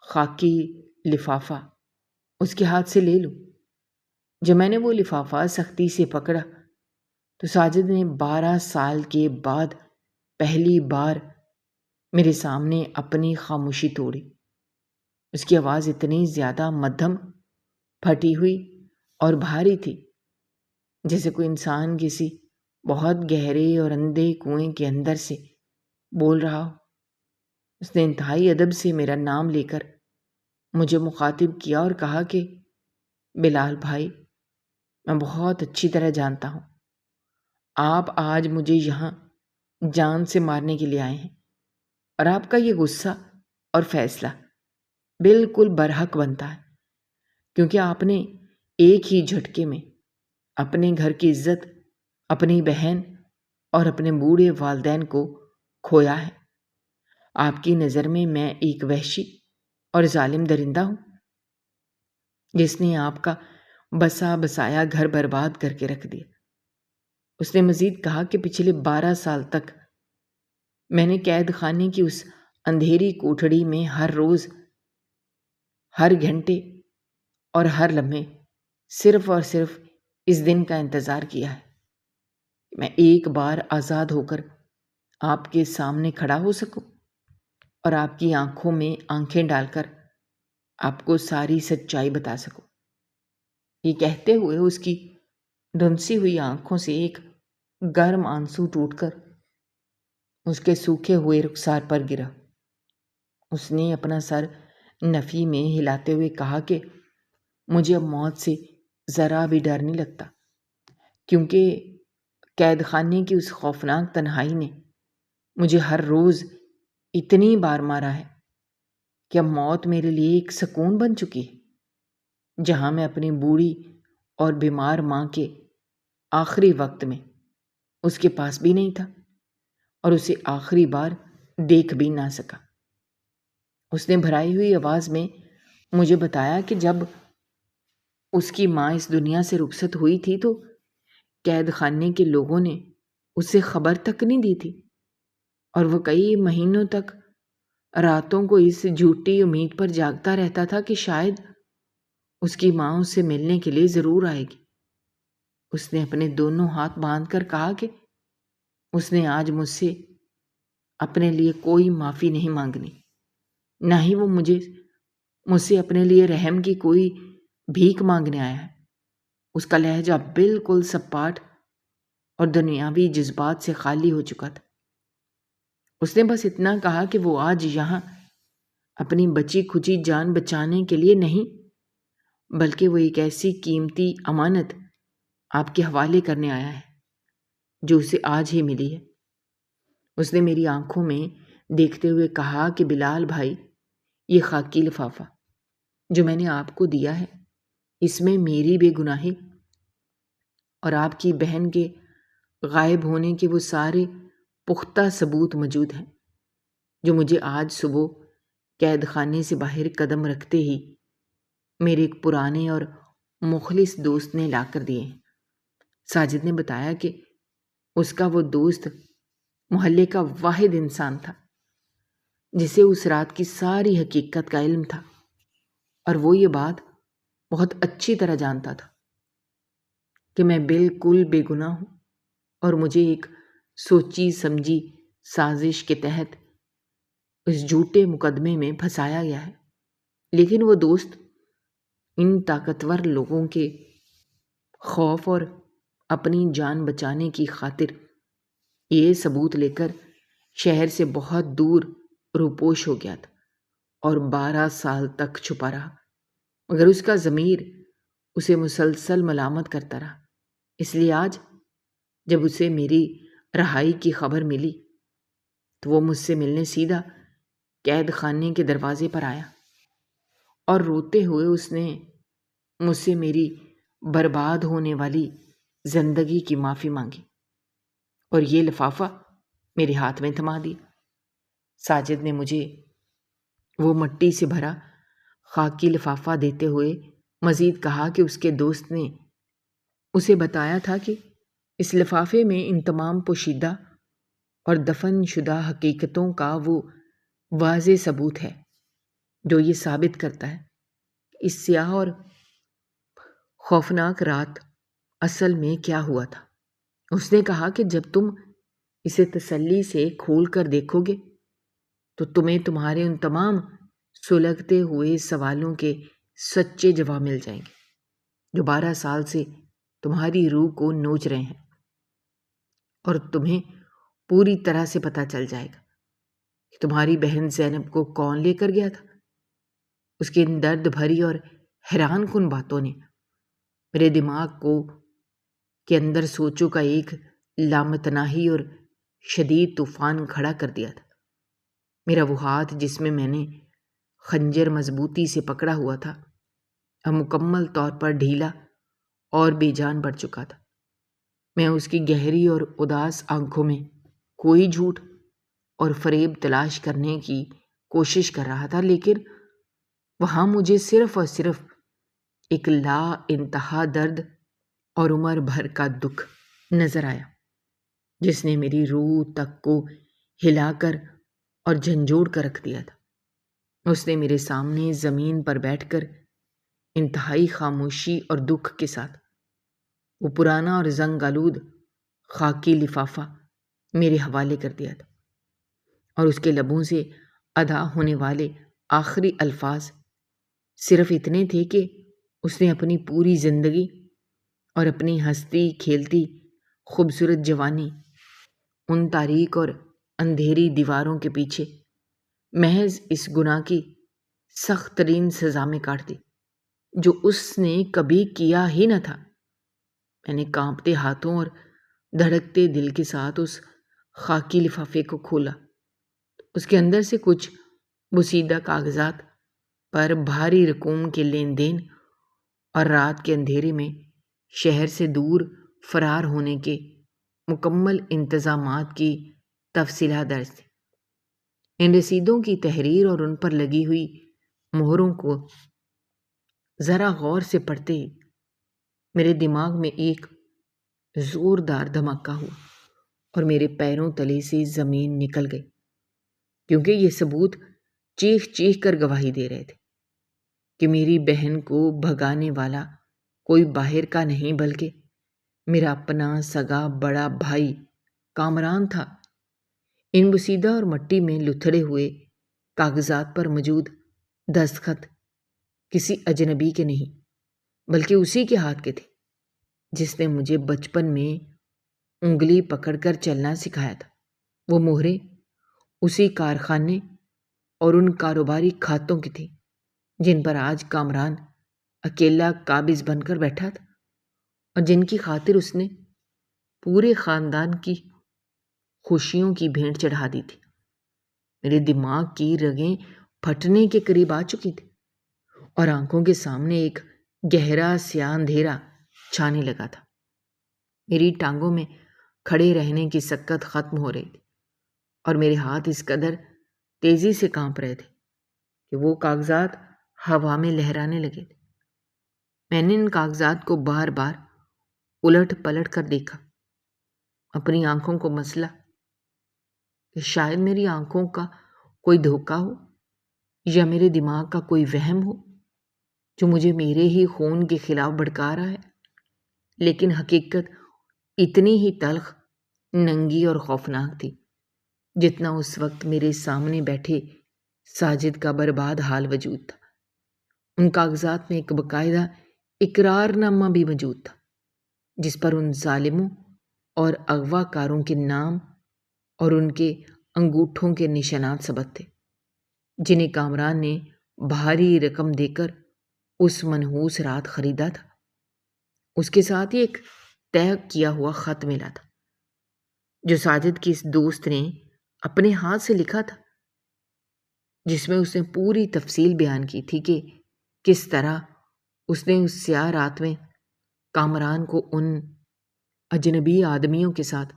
[SPEAKER 1] خاکی لفافہ اس کے ہاتھ سے لے لوں۔ جب میں نے وہ لفافہ سختی سے پکڑا تو ساجد نے 12 سال کے بعد پہلی بار میرے سامنے اپنی خاموشی توڑی۔ اس کی آواز اتنی زیادہ مدھم، پھٹی ہوئی اور بھاری تھی جیسے کوئی انسان کسی بہت گہرے اور اندھے کنویں کے اندر سے بول رہا ہو۔ اس نے انتہائی ادب سے میرا نام لے کر مجھے مخاطب کیا اور کہا کہ بلال بھائی، میں بہت اچھی طرح جانتا ہوں آپ آج مجھے یہاں جان سے مارنے کے لیے آئے ہیں، اور آپ کا یہ غصہ اور فیصلہ بالکل برحق بنتا ہے، کیونکہ آپ نے ایک ہی جھٹکے میں اپنے گھر کی عزت، اپنی بہن اور اپنے بوڑھے والدین کو کھویا ہے۔ آپ کی نظر میں ایک وحشی اور ظالم درندہ ہوں جس نے آپ کا بسا بسایا گھر برباد کر کے رکھ دیا۔ اس نے مزید کہا کہ پچھلے 12 سال تک میں نے قید خانے کی اس اندھیری کوٹھڑی میں ہر روز، ہر گھنٹے اور ہر لمحے صرف اور صرف اس دن کا انتظار کیا ہے کہ میں ایک بار آزاد ہو کر آپ کے سامنے کھڑا ہو سکوں اور آپ کی آنکھوں میں آنکھیں ڈال کر آپ کو ساری سچائی بتا سکوں۔ یہ کہتے ہوئے اس کی دھنسی ہوئی آنکھوں سے ایک گرم آنسو ٹوٹ کر اس کے سوکھے ہوئے رخسار پر گرا۔ اس نے اپنا سر نفی میں ہلاتے ہوئے کہا کہ مجھے اب موت سے ذرا بھی ڈر نہیں لگتا، کیونکہ قید خانے کی اس خوفناک تنہائی نے مجھے ہر روز اتنی بار مارا ہے کہ اب موت میرے لیے ایک سکون بن چکی ہے، جہاں میں اپنی بوڑھی اور بیمار ماں کے آخری وقت میں اس کے پاس بھی نہیں تھا اور اسے آخری بار دیکھ بھی نہ سکا۔ اس نے بھرائی ہوئی آواز میں مجھے بتایا کہ جب اس کی ماں اس دنیا سے رخصت ہوئی تھی تو قید خانے کے لوگوں نے اسے خبر تک نہیں دی تھی، اور وہ کئی مہینوں تک راتوں کو اس جھوٹی امید پر جاگتا رہتا تھا کہ شاید اس کی ماں اس سے ملنے کے لیے ضرور آئے گی۔ اس نے اپنے دونوں ہاتھ باندھ کر کہا کہ اس نے آج مجھ سے کوئی معافی نہیں مانگنی، نہ ہی وہ مجھ سے اپنے لیے رحم کی کوئی بھیک مانگنے آیا ہے۔ اس کا لہجہ بالکل سپاٹ اور دنیاوی جذبات سے خالی ہو چکا تھا۔ اس نے بس اتنا کہا کہ وہ آج یہاں اپنی بچی کھچی جان بچانے کے لیے نہیں، بلکہ وہ ایک ایسی قیمتی امانت آپ کے حوالے کرنے آیا ہے جو اسے آج ہی ملی ہے۔ اس نے میری آنکھوں میں دیکھتے ہوئے کہا کہ بلال بھائی، یہ خاکی لفافہ جو میں نے آپ کو دیا ہے، اس میں میری بے گناہی اور آپ کی بہن کے غائب ہونے کے وہ سارے پختہ ثبوت موجود ہیں جو مجھے آج صبح قید خانے سے باہر قدم رکھتے ہی میرے ایک پرانے اور مخلص دوست نے لا کر دیے ہیں۔ ساجد نے بتایا کہ اس کا وہ دوست محلے کا واحد انسان تھا جسے اس رات کی ساری حقیقت کا علم تھا، اور وہ یہ بات بہت اچھی طرح جانتا تھا کہ میں بالکل بے گناہ ہوں اور مجھے ایک سوچی سمجھی سازش کے تحت اس جھوٹے مقدمے میں پھنسایا گیا ہے۔ لیکن وہ دوست ان طاقتور لوگوں کے خوف اور اپنی جان بچانے کی خاطر یہ ثبوت لے کر شہر سے بہت دور روپوش ہو گیا تھا اور 12 سال تک چھپا رہا، مگر اس کا ضمیر اسے مسلسل ملامت کرتا رہا۔ اس لیے آج جب اسے میری رہائی کی خبر ملی تو وہ مجھ سے ملنے سیدھا قید خانے کے دروازے پر آیا، اور روتے ہوئے اس نے مجھ سے میری برباد ہونے والی زندگی کی معافی مانگی اور یہ لفافہ میرے ہاتھ میں تھما دیا۔ ساجد نے مجھے وہ مٹی سے بھرا خاکی لفافہ دیتے ہوئے مزید کہا کہ اس کے دوست نے اسے بتایا تھا کہ اس لفافے میں ان تمام پوشیدہ اور دفن شدہ حقیقتوں کا وہ واضح ثبوت ہے جو یہ ثابت کرتا ہے کہ اس سیاہ اور خوفناک رات اصل میں کیا ہوا تھا۔ اس نے کہا کہ جب تم اسے تسلی سے کھول کر دیکھو گے تو تمہیں تمہارے ان تمام سلگتے ہوئے سوالوں کے سچے جواب مل جائیں گے جو 12 سال سے تمہاری روح کو نوچ رہے ہیں، اور تمہیں پوری طرح سے پتہ چل جائے گا کہ تمہاری بہن زینب کو کون لے کر گیا تھا۔ اس کی ان درد بھری اور حیران کن باتوں نے میرے دماغ کے اندر سوچوں کا ایک لامتناہی اور شدید طوفان کھڑا کر دیا تھا۔ میرا وہ ہاتھ جس میں نے خنجر مضبوطی سے پکڑا ہوا تھا اب مکمل طور پر ڈھیلا اور بے جان پڑ چکا تھا۔ میں اس کی گہری اور اداس آنکھوں میں کوئی جھوٹ اور فریب تلاش کرنے کی کوشش کر رہا تھا، لیکن وہاں مجھے صرف اور صرف ایک لا انتہا درد اور عمر بھر کا دکھ نظر آیا، جس نے میری روح تک کو ہلا کر اور جھنجھوڑ کر رکھ دیا تھا۔ اس نے میرے سامنے زمین پر بیٹھ کر انتہائی خاموشی اور دکھ کے ساتھ وہ پرانا اور زنگ آلود خاکی لفافہ میرے حوالے کر دیا تھا، اور اس کے لبوں سے ادا ہونے والے آخری الفاظ صرف اتنے تھے کہ اس نے اپنی پوری زندگی اور اپنی ہنستی کھیلتی خوبصورت جوانی ان تاریک اور اندھیری دیواروں کے پیچھے محض اس گناہ کی سخت ترین سزا میں کاٹ دی جو اس نے کبھی کیا ہی نہ تھا۔ میں نے کانپتے ہاتھوں اور دھڑکتے دل کے ساتھ اس خاکی لفافے کو کھولا۔ اس کے اندر سے کچھ بوسیدہ کاغذات پر بھاری رقوم کے لین دین اور رات کے اندھیرے میں شہر سے دور فرار ہونے کے مکمل انتظامات کی تفصیلات درج تھیں۔ ان رسیدوں کی تحریر اور ان پر لگی ہوئی مہروں کو ذرا غور سے پڑھتے ہی میرے دماغ میں ایک زوردار دھماکہ ہوا اور میرے پیروں تلے سے زمین نکل گئی، کیونکہ یہ ثبوت چیخ چیخ کر گواہی دے رہے تھے کہ میری بہن کو بھگانے والا کوئی باہر کا نہیں بلکہ میرا اپنا سگا بڑا بھائی کامران تھا۔ ان بوسیدہ اور مٹی میں لتھڑے ہوئے کاغذات پر موجود دستخط کسی اجنبی کے نہیں بلکہ اسی کے ہاتھ کے تھے جس نے مجھے بچپن میں انگلی پکڑ کر چلنا سکھایا تھا۔ وہ مہریں اسی کارخانے اور ان کاروباری کھاتوں کی تھیں جن پر آج کامران اکیلا قابض بن کر بیٹھا تھا اور جن کی خاطر اس نے پورے خاندان کی خوشیوں کی بھیٹ چڑھا دی تھی۔ میرے دماغ کی رگیں پھٹنے کے قریب آ چکی تھی اور آنکھوں کے سامنے ایک گہرا سیاہ اندھیرا چھانے لگا تھا۔ میری ٹانگوں میں کھڑے رہنے کی سکت ختم ہو رہی تھی اور میرے ہاتھ اس قدر تیزی سے کانپ رہے تھے کہ وہ کاغذات ہوا میں لہرانے لگے تھے۔ میں نے ان کاغذات کو بار بار الٹ پلٹ کر دیکھا، اپنی آنکھوں کو مسلا کہ شاید میری آنکھوں کا کوئی دھوکہ ہو یا میرے دماغ کا کوئی وہم ہو جو مجھے میرے ہی خون کے خلاف بھڑکا رہا ہے، لیکن حقیقت اتنی ہی تلخ، ننگی اور خوفناک تھی جتنا اس وقت میرے سامنے بیٹھے ساجد کا برباد حال وجود تھا۔ ان کاغذات میں ایک باقاعدہ اقرار نامہ بھی موجود تھا جس پر ان ظالموں اور اغوا کاروں کے نام اور ان کے انگوٹھوں کے نشانات ثبت تھے جنہیں کامران نے بھاری رقم دے کر اس منحوس رات خریدا تھا۔ اس کے ساتھ ہی ایک طے کیا ہوا خط ملا تھا جو ساجد کی اس دوست نے اپنے ہاتھ سے لکھا تھا، جس میں اس نے پوری تفصیل بیان کی تھی کہ کس طرح اس نے اس سیاہ رات میں کامران کو ان اجنبی آدمیوں کے ساتھ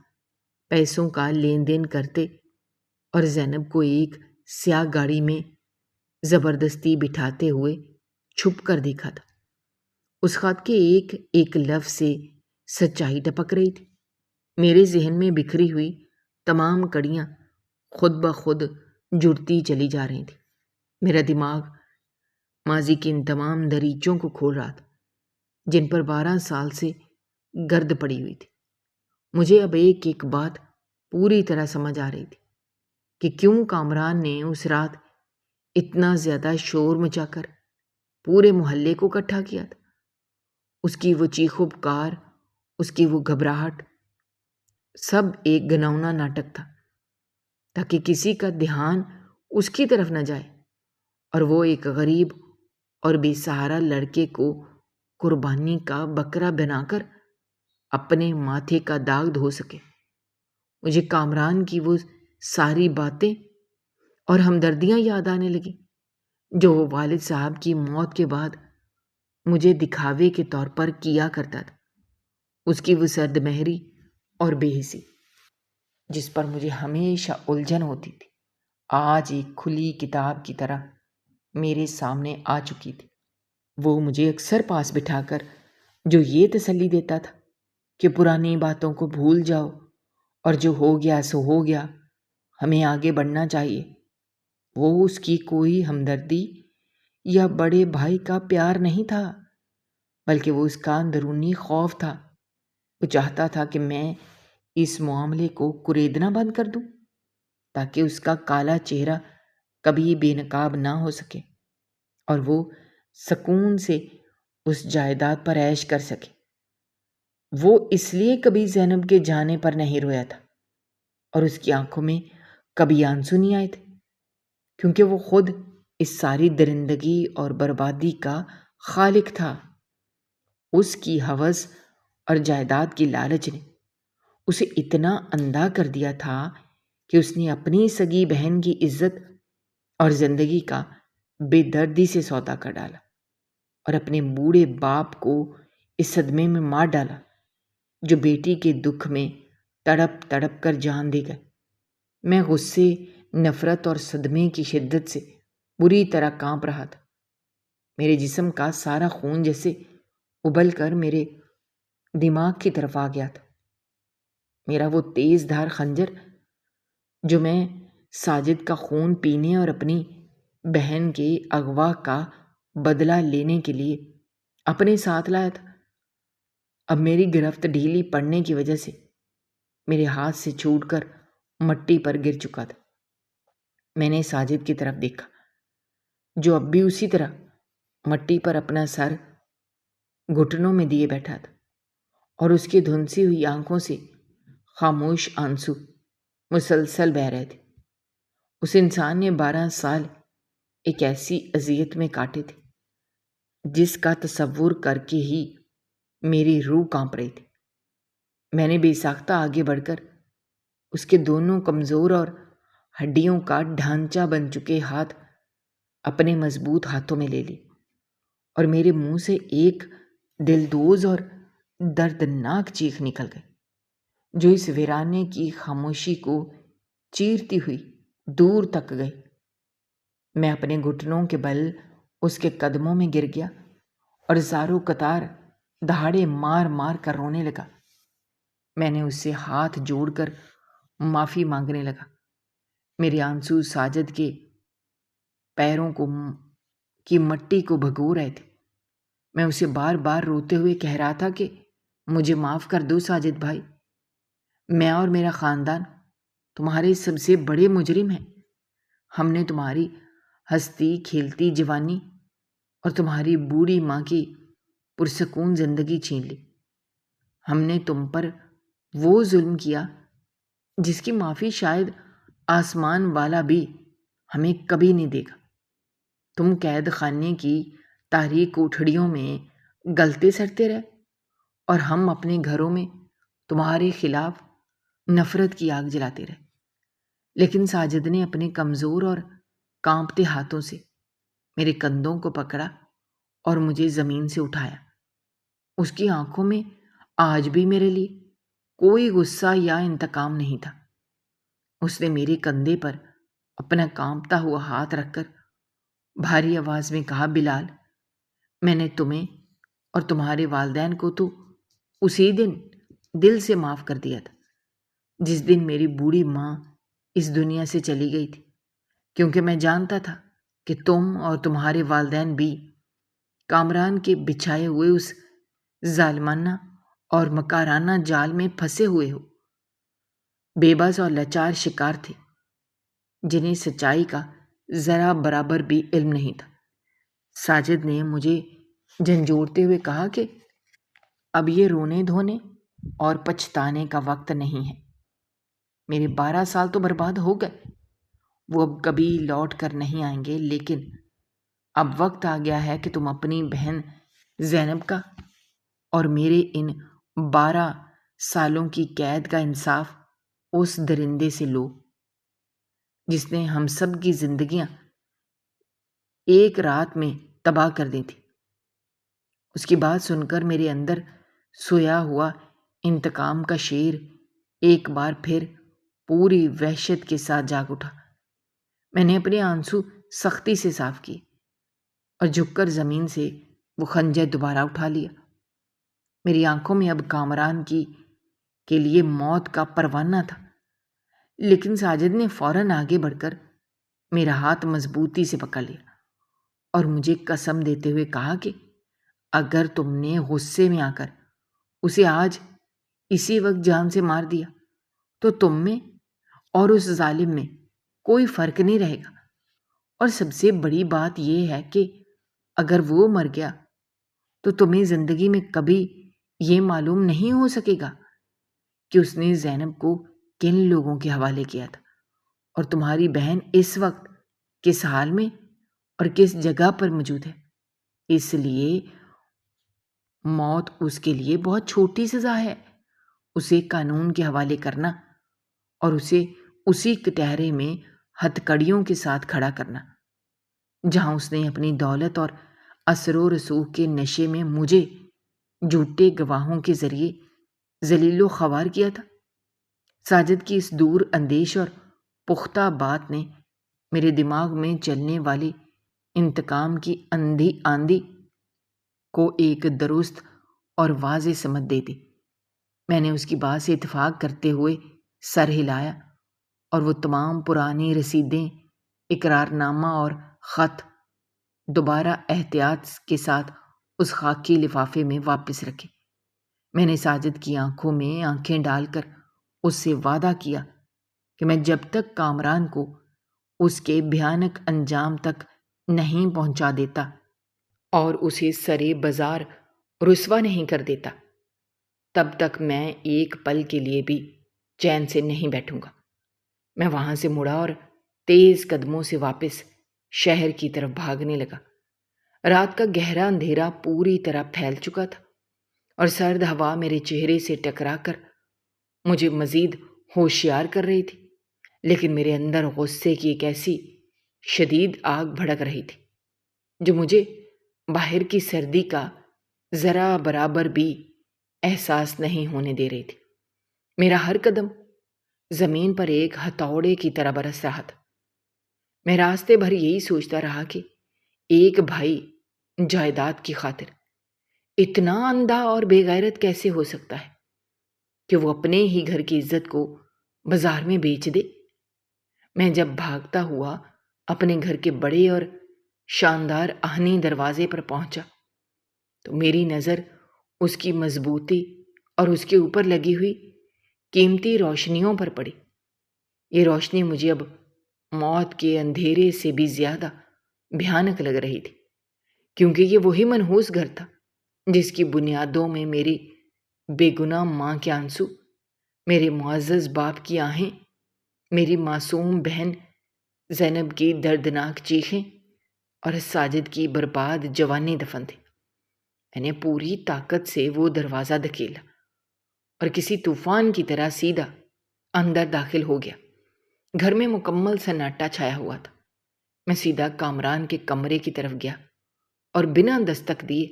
[SPEAKER 1] پیسوں کا لین دین کرتے اور زینب کو ایک سیاہ گاڑی میں زبردستی بٹھاتے ہوئے چھپ کر دیکھا تھا۔ اس خط کے ایک ایک لفظ سے سچائی ٹپک رہی تھی۔ میرے ذہن میں بکھری ہوئی تمام کڑیاں خود بخود جڑتی چلی جا رہی تھیں۔ میرا دماغ ماضی کی ان تمام دریچوں کو کھول رہا تھا جن پر 12 سال سے گرد پڑی ہوئی تھی۔ مجھے اب ایک ایک بات پوری طرح سمجھ آ رہی تھی کہ کیوں کامران نے اس رات اتنا زیادہ شور مچا کر پورے محلے کو اکٹھا کیا تھا۔ اس کی وہ چیخ و پکار، اس کی وہ گھبراہٹ، سب ایک گھناؤنا ناٹک تھا تاکہ کسی کا دھیان اس کی طرف نہ جائے اور وہ ایک غریب اور بے سہارا لڑکے کو قربانی کا بکرا بنا کر اپنے ماتھے کا داغ دھو سکے۔ مجھے کامران کی وہ ساری باتیں اور ہمدردیاں یاد آنے لگیں جو وہ والد صاحب کی موت کے بعد مجھے دکھاوے کے طور پر کیا کرتا تھا۔ اس کی وہ سرد مہری اور بے حسی، جس پر مجھے ہمیشہ الجھن ہوتی تھی، آج ایک کھلی کتاب کی طرح میرے سامنے آ چکی تھی۔ وہ مجھے اکثر پاس بٹھا کر جو یہ تسلی دیتا تھا کہ پرانی باتوں کو بھول جاؤ اور جو ہو گیا سو ہو گیا، ہمیں آگے بڑھنا چاہیے، وہ اس کی کوئی ہمدردی یا بڑے بھائی کا پیار نہیں تھا، بلکہ وہ اس کا اندرونی خوف تھا۔ وہ چاہتا تھا کہ میں اس معاملے کو کریدنا بند کر دوں تاکہ اس کا کالا چہرہ کبھی بے نقاب نہ ہو سکے اور وہ سکون سے اس جائیداد پر عیش کر سکے۔ وہ اس لیے کبھی زینب کے جانے پر نہیں رویا تھا اور اس کی آنکھوں میں کبھی آنسو نہیں آئے تھے، کیونکہ وہ خود اس ساری درندگی اور بربادی کا خالق تھا۔ اس کی ہوس اور جائیداد کی لالچ نے اسے اتنا اندھا کر دیا تھا کہ اس نے اپنی سگی بہن کی عزت اور زندگی کا بے دردی سے سودا کر ڈالا اور اپنے بوڑھے باپ کو اس صدمے میں مار ڈالا جو بیٹی کے دکھ میں تڑپ تڑپ کر جان دے گئے۔ میں غصے، نفرت اور صدمے کی شدت سے بری طرح کانپ رہا تھا۔ میرے جسم کا سارا خون جیسے ابل کر میرے دماغ کی طرف آ گیا تھا۔ میرا وہ تیز دھار خنجر جو میں ساجد کا خون پینے اور اپنی بہن کے اغوا کا بدلہ لینے کے لیے اپنے ساتھ لایا تھا، اب میری گرفت ڈھیلی پڑنے کی وجہ سے میرے ہاتھ سے چھوٹ کر مٹی پر گر چکا تھا۔ میں نے ساجد کی طرف دیکھا جو اب بھی اسی طرح مٹی پر اپنا سر گھٹنوں میں دیے بیٹھا تھا اور اس کی دھنسی ہوئی آنکھوں سے خاموش آنسو مسلسل بہہ رہے تھے۔ اس انسان نے 12 سال ایک ایسی اذیت میں کاٹے تھے جس کا تصور کر کے ہی میری روح کانپ رہی تھی۔ میں نے بے ساختہ آگے بڑھ کر اس کے دونوں کمزور اور ہڈیوں کا ڈھانچہ بن چکے ہاتھ اپنے مضبوط ہاتھوں میں لے لی اور میرے منہ سے ایک دلدوز اور دردناک چیخ نکل گئی جو اس ویرانے کی خاموشی کو چیرتی ہوئی دور تک گئی۔ میں اپنے گھٹنوں کے بل اس کے قدموں میں گر گیا اور زاروں قطار دہاڑے مار مار کر رونے لگا۔ میں نے اس سے ہاتھ جوڑ کر معافی مانگنے لگا۔ میرے آنسو ساجد کے پیروں کی مٹی کو بھگو رہے تھے۔ میں اسے بار بار روتے ہوئے کہہ رہا تھا کہ مجھے معاف کر دو ساجد بھائی، میں اور میرا خاندان تمہارے سب سے بڑے مجرم ہیں۔ ہم نے تمہاری ہنستی کھیلتی جوانی اور تمہاری بوڑھی ماں کی پرسکون زندگی چھین لی۔ ہم نے تم پر وہ ظلم کیا جس کی معافی شاید آسمان والا بھی ہمیں کبھی نہیں دے گا۔ تم قید خانے کی تاریک کوٹھڑیوں میں گلتے سڑتے رہے اور ہم اپنے گھروں میں تمہارے خلاف نفرت کی آگ جلاتے رہے۔ لیکن ساجد نے اپنے کمزور اور کانپتے ہاتھوں سے میرے کندھوں کو پکڑا اور مجھے زمین سے اٹھایا۔ اس کی آنکھوں میں آج بھی میرے لیے کوئی غصہ یا انتقام نہیں تھا۔ اس نے میرے کندھے پر اپنا کانپتا ہوا ہاتھ رکھ کر بھاری آواز میں کہا، بلال، میں نے تمہیں اور تمہارے والدین کو تو اسی دن دل سے معاف کر دیا تھا جس دن میری بوڑھی ماں اس دنیا سے چلی گئی تھی، کیونکہ میں جانتا تھا کہ تم اور تمہارے والدین بھی کامران کے بچھائے ہوئے اس ظالمانہ اور مکارانہ جال میں پھنسے ہوئے ہو، بے بس اور لاچار شکار تھے جنہیں سچائی کا ذرا برابر بھی علم نہیں تھا۔ ساجد نے مجھے جھنجھوڑتے ہوئے کہا کہ اب یہ رونے دھونے اور پچھتانے کا وقت نہیں ہے۔ میرے 12 سال تو برباد ہو گئے، وہ اب کبھی لوٹ کر نہیں آئیں گے، لیکن اب وقت آ گیا ہے کہ تم اپنی بہن زینب کا اور میرے ان 12 سالوں کی قید کا انصاف اس درندے سے لو جس نے ہم سب کی زندگیاں ایک رات میں تباہ کر دی تھی۔ اس کی بات سن کر میرے اندر سویا ہوا انتقام کا شیر ایک بار پھر پوری وحشت کے ساتھ جاگ اٹھا۔ میں نے اپنے آنسو سختی سے صاف کیے اور جھک کر زمین سے وہ خنجر دوبارہ اٹھا لیا۔ میری آنکھوں میں اب کامران کے لیے موت کا پروانہ تھا، لیکن ساجد نے فوراً آگے بڑھ کر میرا ہاتھ مضبوطی سے پکڑ لیا اور مجھے قسم دیتے ہوئے کہا کہ اگر تم نے غصے میں آ کر اسے آج اسی وقت جان سے مار دیا تو تم میں اور اس ظالم میں کوئی فرق نہیں رہے گا، اور سب سے بڑی بات یہ ہے کہ اگر وہ مر گیا تو تمہیں زندگی میں کبھی یہ معلوم نہیں ہو سکے گا کہ اس نے زینب کو کن لوگوں کے حوالے کیا تھا، اور تمہاری بہن اس وقت کس حال میں اور کس جگہ پر موجود ہے۔ اس لیے موت اس کے لیے بہت چھوٹی سزا ہے، اسے قانون کے حوالے کرنا اور اسے اسی کٹہرے میں ہتھکڑیوں کے ساتھ کھڑا کرنا جہاں اس نے اپنی دولت اور اثر و رسوخ کے نشے میں مجھے جھوٹے گواہوں کے ذریعے ذلیل و خوار کیا تھا۔ ساجد کی اس دور اندیش اور پختہ بات نے میرے دماغ میں چلنے والی انتقام کی اندھی آندھی کو ایک درست اور واضح سمجھ دے دی۔ میں نے اس کی بات سے اتفاق کرتے ہوئے سر ہلایا اور وہ تمام پرانی رسیدیں، اقرار نامہ اور خط دوبارہ احتیاط کے ساتھ اس خاکی لفافے میں واپس رکھے۔ میں نے ساجد کی آنکھوں میں آنکھیں ڈال کر اس سے وعدہ کیا کہ میں جب تک کامران کو اس کے بھیانک انجام تک نہیں پہنچا دیتا اور اسے سرے بازار رسوا نہیں کر دیتا، تب تک میں ایک پل کے لیے بھی چین سے نہیں بیٹھوں گا۔ میں وہاں سے مڑا اور تیز قدموں سے واپس شہر کی طرف بھاگنے لگا۔ رات کا گہرا اندھیرا پوری طرح پھیل چکا تھا اور سرد ہوا میرے چہرے سے ٹکرا کر مجھے مزید ہوشیار کر رہی تھی، لیکن میرے اندر غصے کی ایک ایسی شدید آگ بھڑک رہی تھی جو مجھے باہر کی سردی کا ذرا برابر بھی احساس نہیں ہونے دے رہی تھی۔ میرا ہر قدم زمین پر ایک ہتھوڑے کی طرح برس رہا تھا۔ میں راستے بھر یہی سوچتا رہا کہ ایک بھائی جائیداد کی خاطر اتنا اندھا اور بے غیرت کیسے ہو سکتا ہے کہ وہ اپنے ہی گھر کی عزت کو بازار میں بیچ دے۔ میں جب بھاگتا ہوا اپنے گھر کے بڑے اور شاندار آہنی دروازے پر پہنچا تو میری نظر اس کی مضبوطی اور اس کے اوپر لگی ہوئی قیمتی روشنیوں پر پڑی۔ یہ روشنی مجھے اب موت کے اندھیرے سے بھی زیادہ بھیانک لگ رہی تھی، کیونکہ یہ وہی منحوس گھر تھا جس کی بنیادوں میں میری بے گناہ ماں کے آنسو، میرے معزز باپ کی آہیں، میری معصوم بہن زینب کی دردناک چیخیں اور ساجد کی برباد جوانی دفن تھی۔ میں نے پوری طاقت سے وہ دروازہ دھکیلا اور کسی طوفان کی طرح سیدھا اندر داخل ہو گیا۔ گھر میں مکمل سناٹا چھایا ہوا تھا۔ میں سیدھا کامران کے کمرے کی طرف گیا اور بنا دستک دیے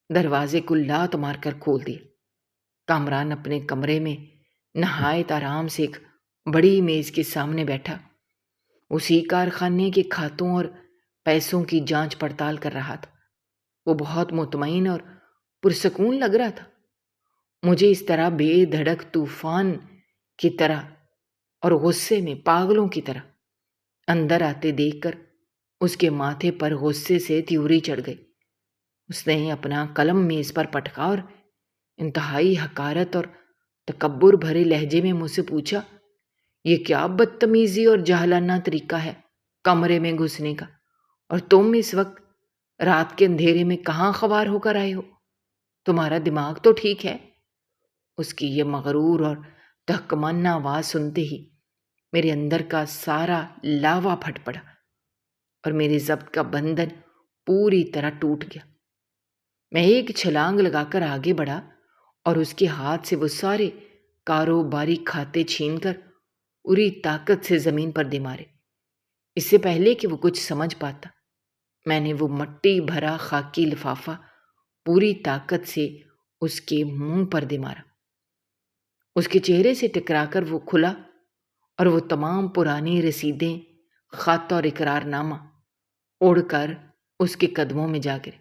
[SPEAKER 1] دروازے کو لات مار کر کھول دیا۔ کامران اپنے کمرے میں نہایت آرام سے ایک بڑی میز کے سامنے بیٹھا اسی کارخانے کے کھاتوں اور پیسوں کی جانچ پڑتال کر رہا تھا۔ وہ بہت مطمئن اور پرسکون لگ رہا تھا۔ مجھے اس طرح بے دھڑک طوفان کی طرح اور غصے میں پاگلوں کی طرح اندر آتے دیکھ کر اس کے ماتھے پر غصے سے تیوری چڑھ گئی۔ اس نے اپنا قلم میز پر پٹکا اور انتہائی حقارت اور تکبر بھرے لہجے میں مجھ سے پوچھا، یہ کیا بدتمیزی اور جاہلانہ طریقہ ہے کمرے میں گھسنے کا، اور تم اس وقت رات کے اندھیرے میں کہاں خوار ہو کر آئے ہو؟ تمہارا دماغ تو ٹھیک ہے؟ اس کی یہ مغرور اور تحقمانہ آواز سنتے ہی میرے اندر کا سارا لاوا پھٹ پڑا اور میرے ضبط کا بندھن پوری طرح ٹوٹ گیا۔ میں ایک چھلانگ لگا کر آگے بڑھا اور اس کے ہاتھ سے وہ سارے کاروباری کھاتے چھین کر پوری طاقت سے زمین پر دے مارے۔ اس سے پہلے کہ وہ کچھ سمجھ پاتا، میں نے وہ مٹی بھرا خاکی لفافہ پوری طاقت سے اس کے منہ پر دے مارا۔ اس کے چہرے سے ٹکرا کر وہ کھلا اور وہ تمام پرانی رسیدیں، خط اور اقرار نامہ اڑ کر اس کے قدموں میں جا گرے۔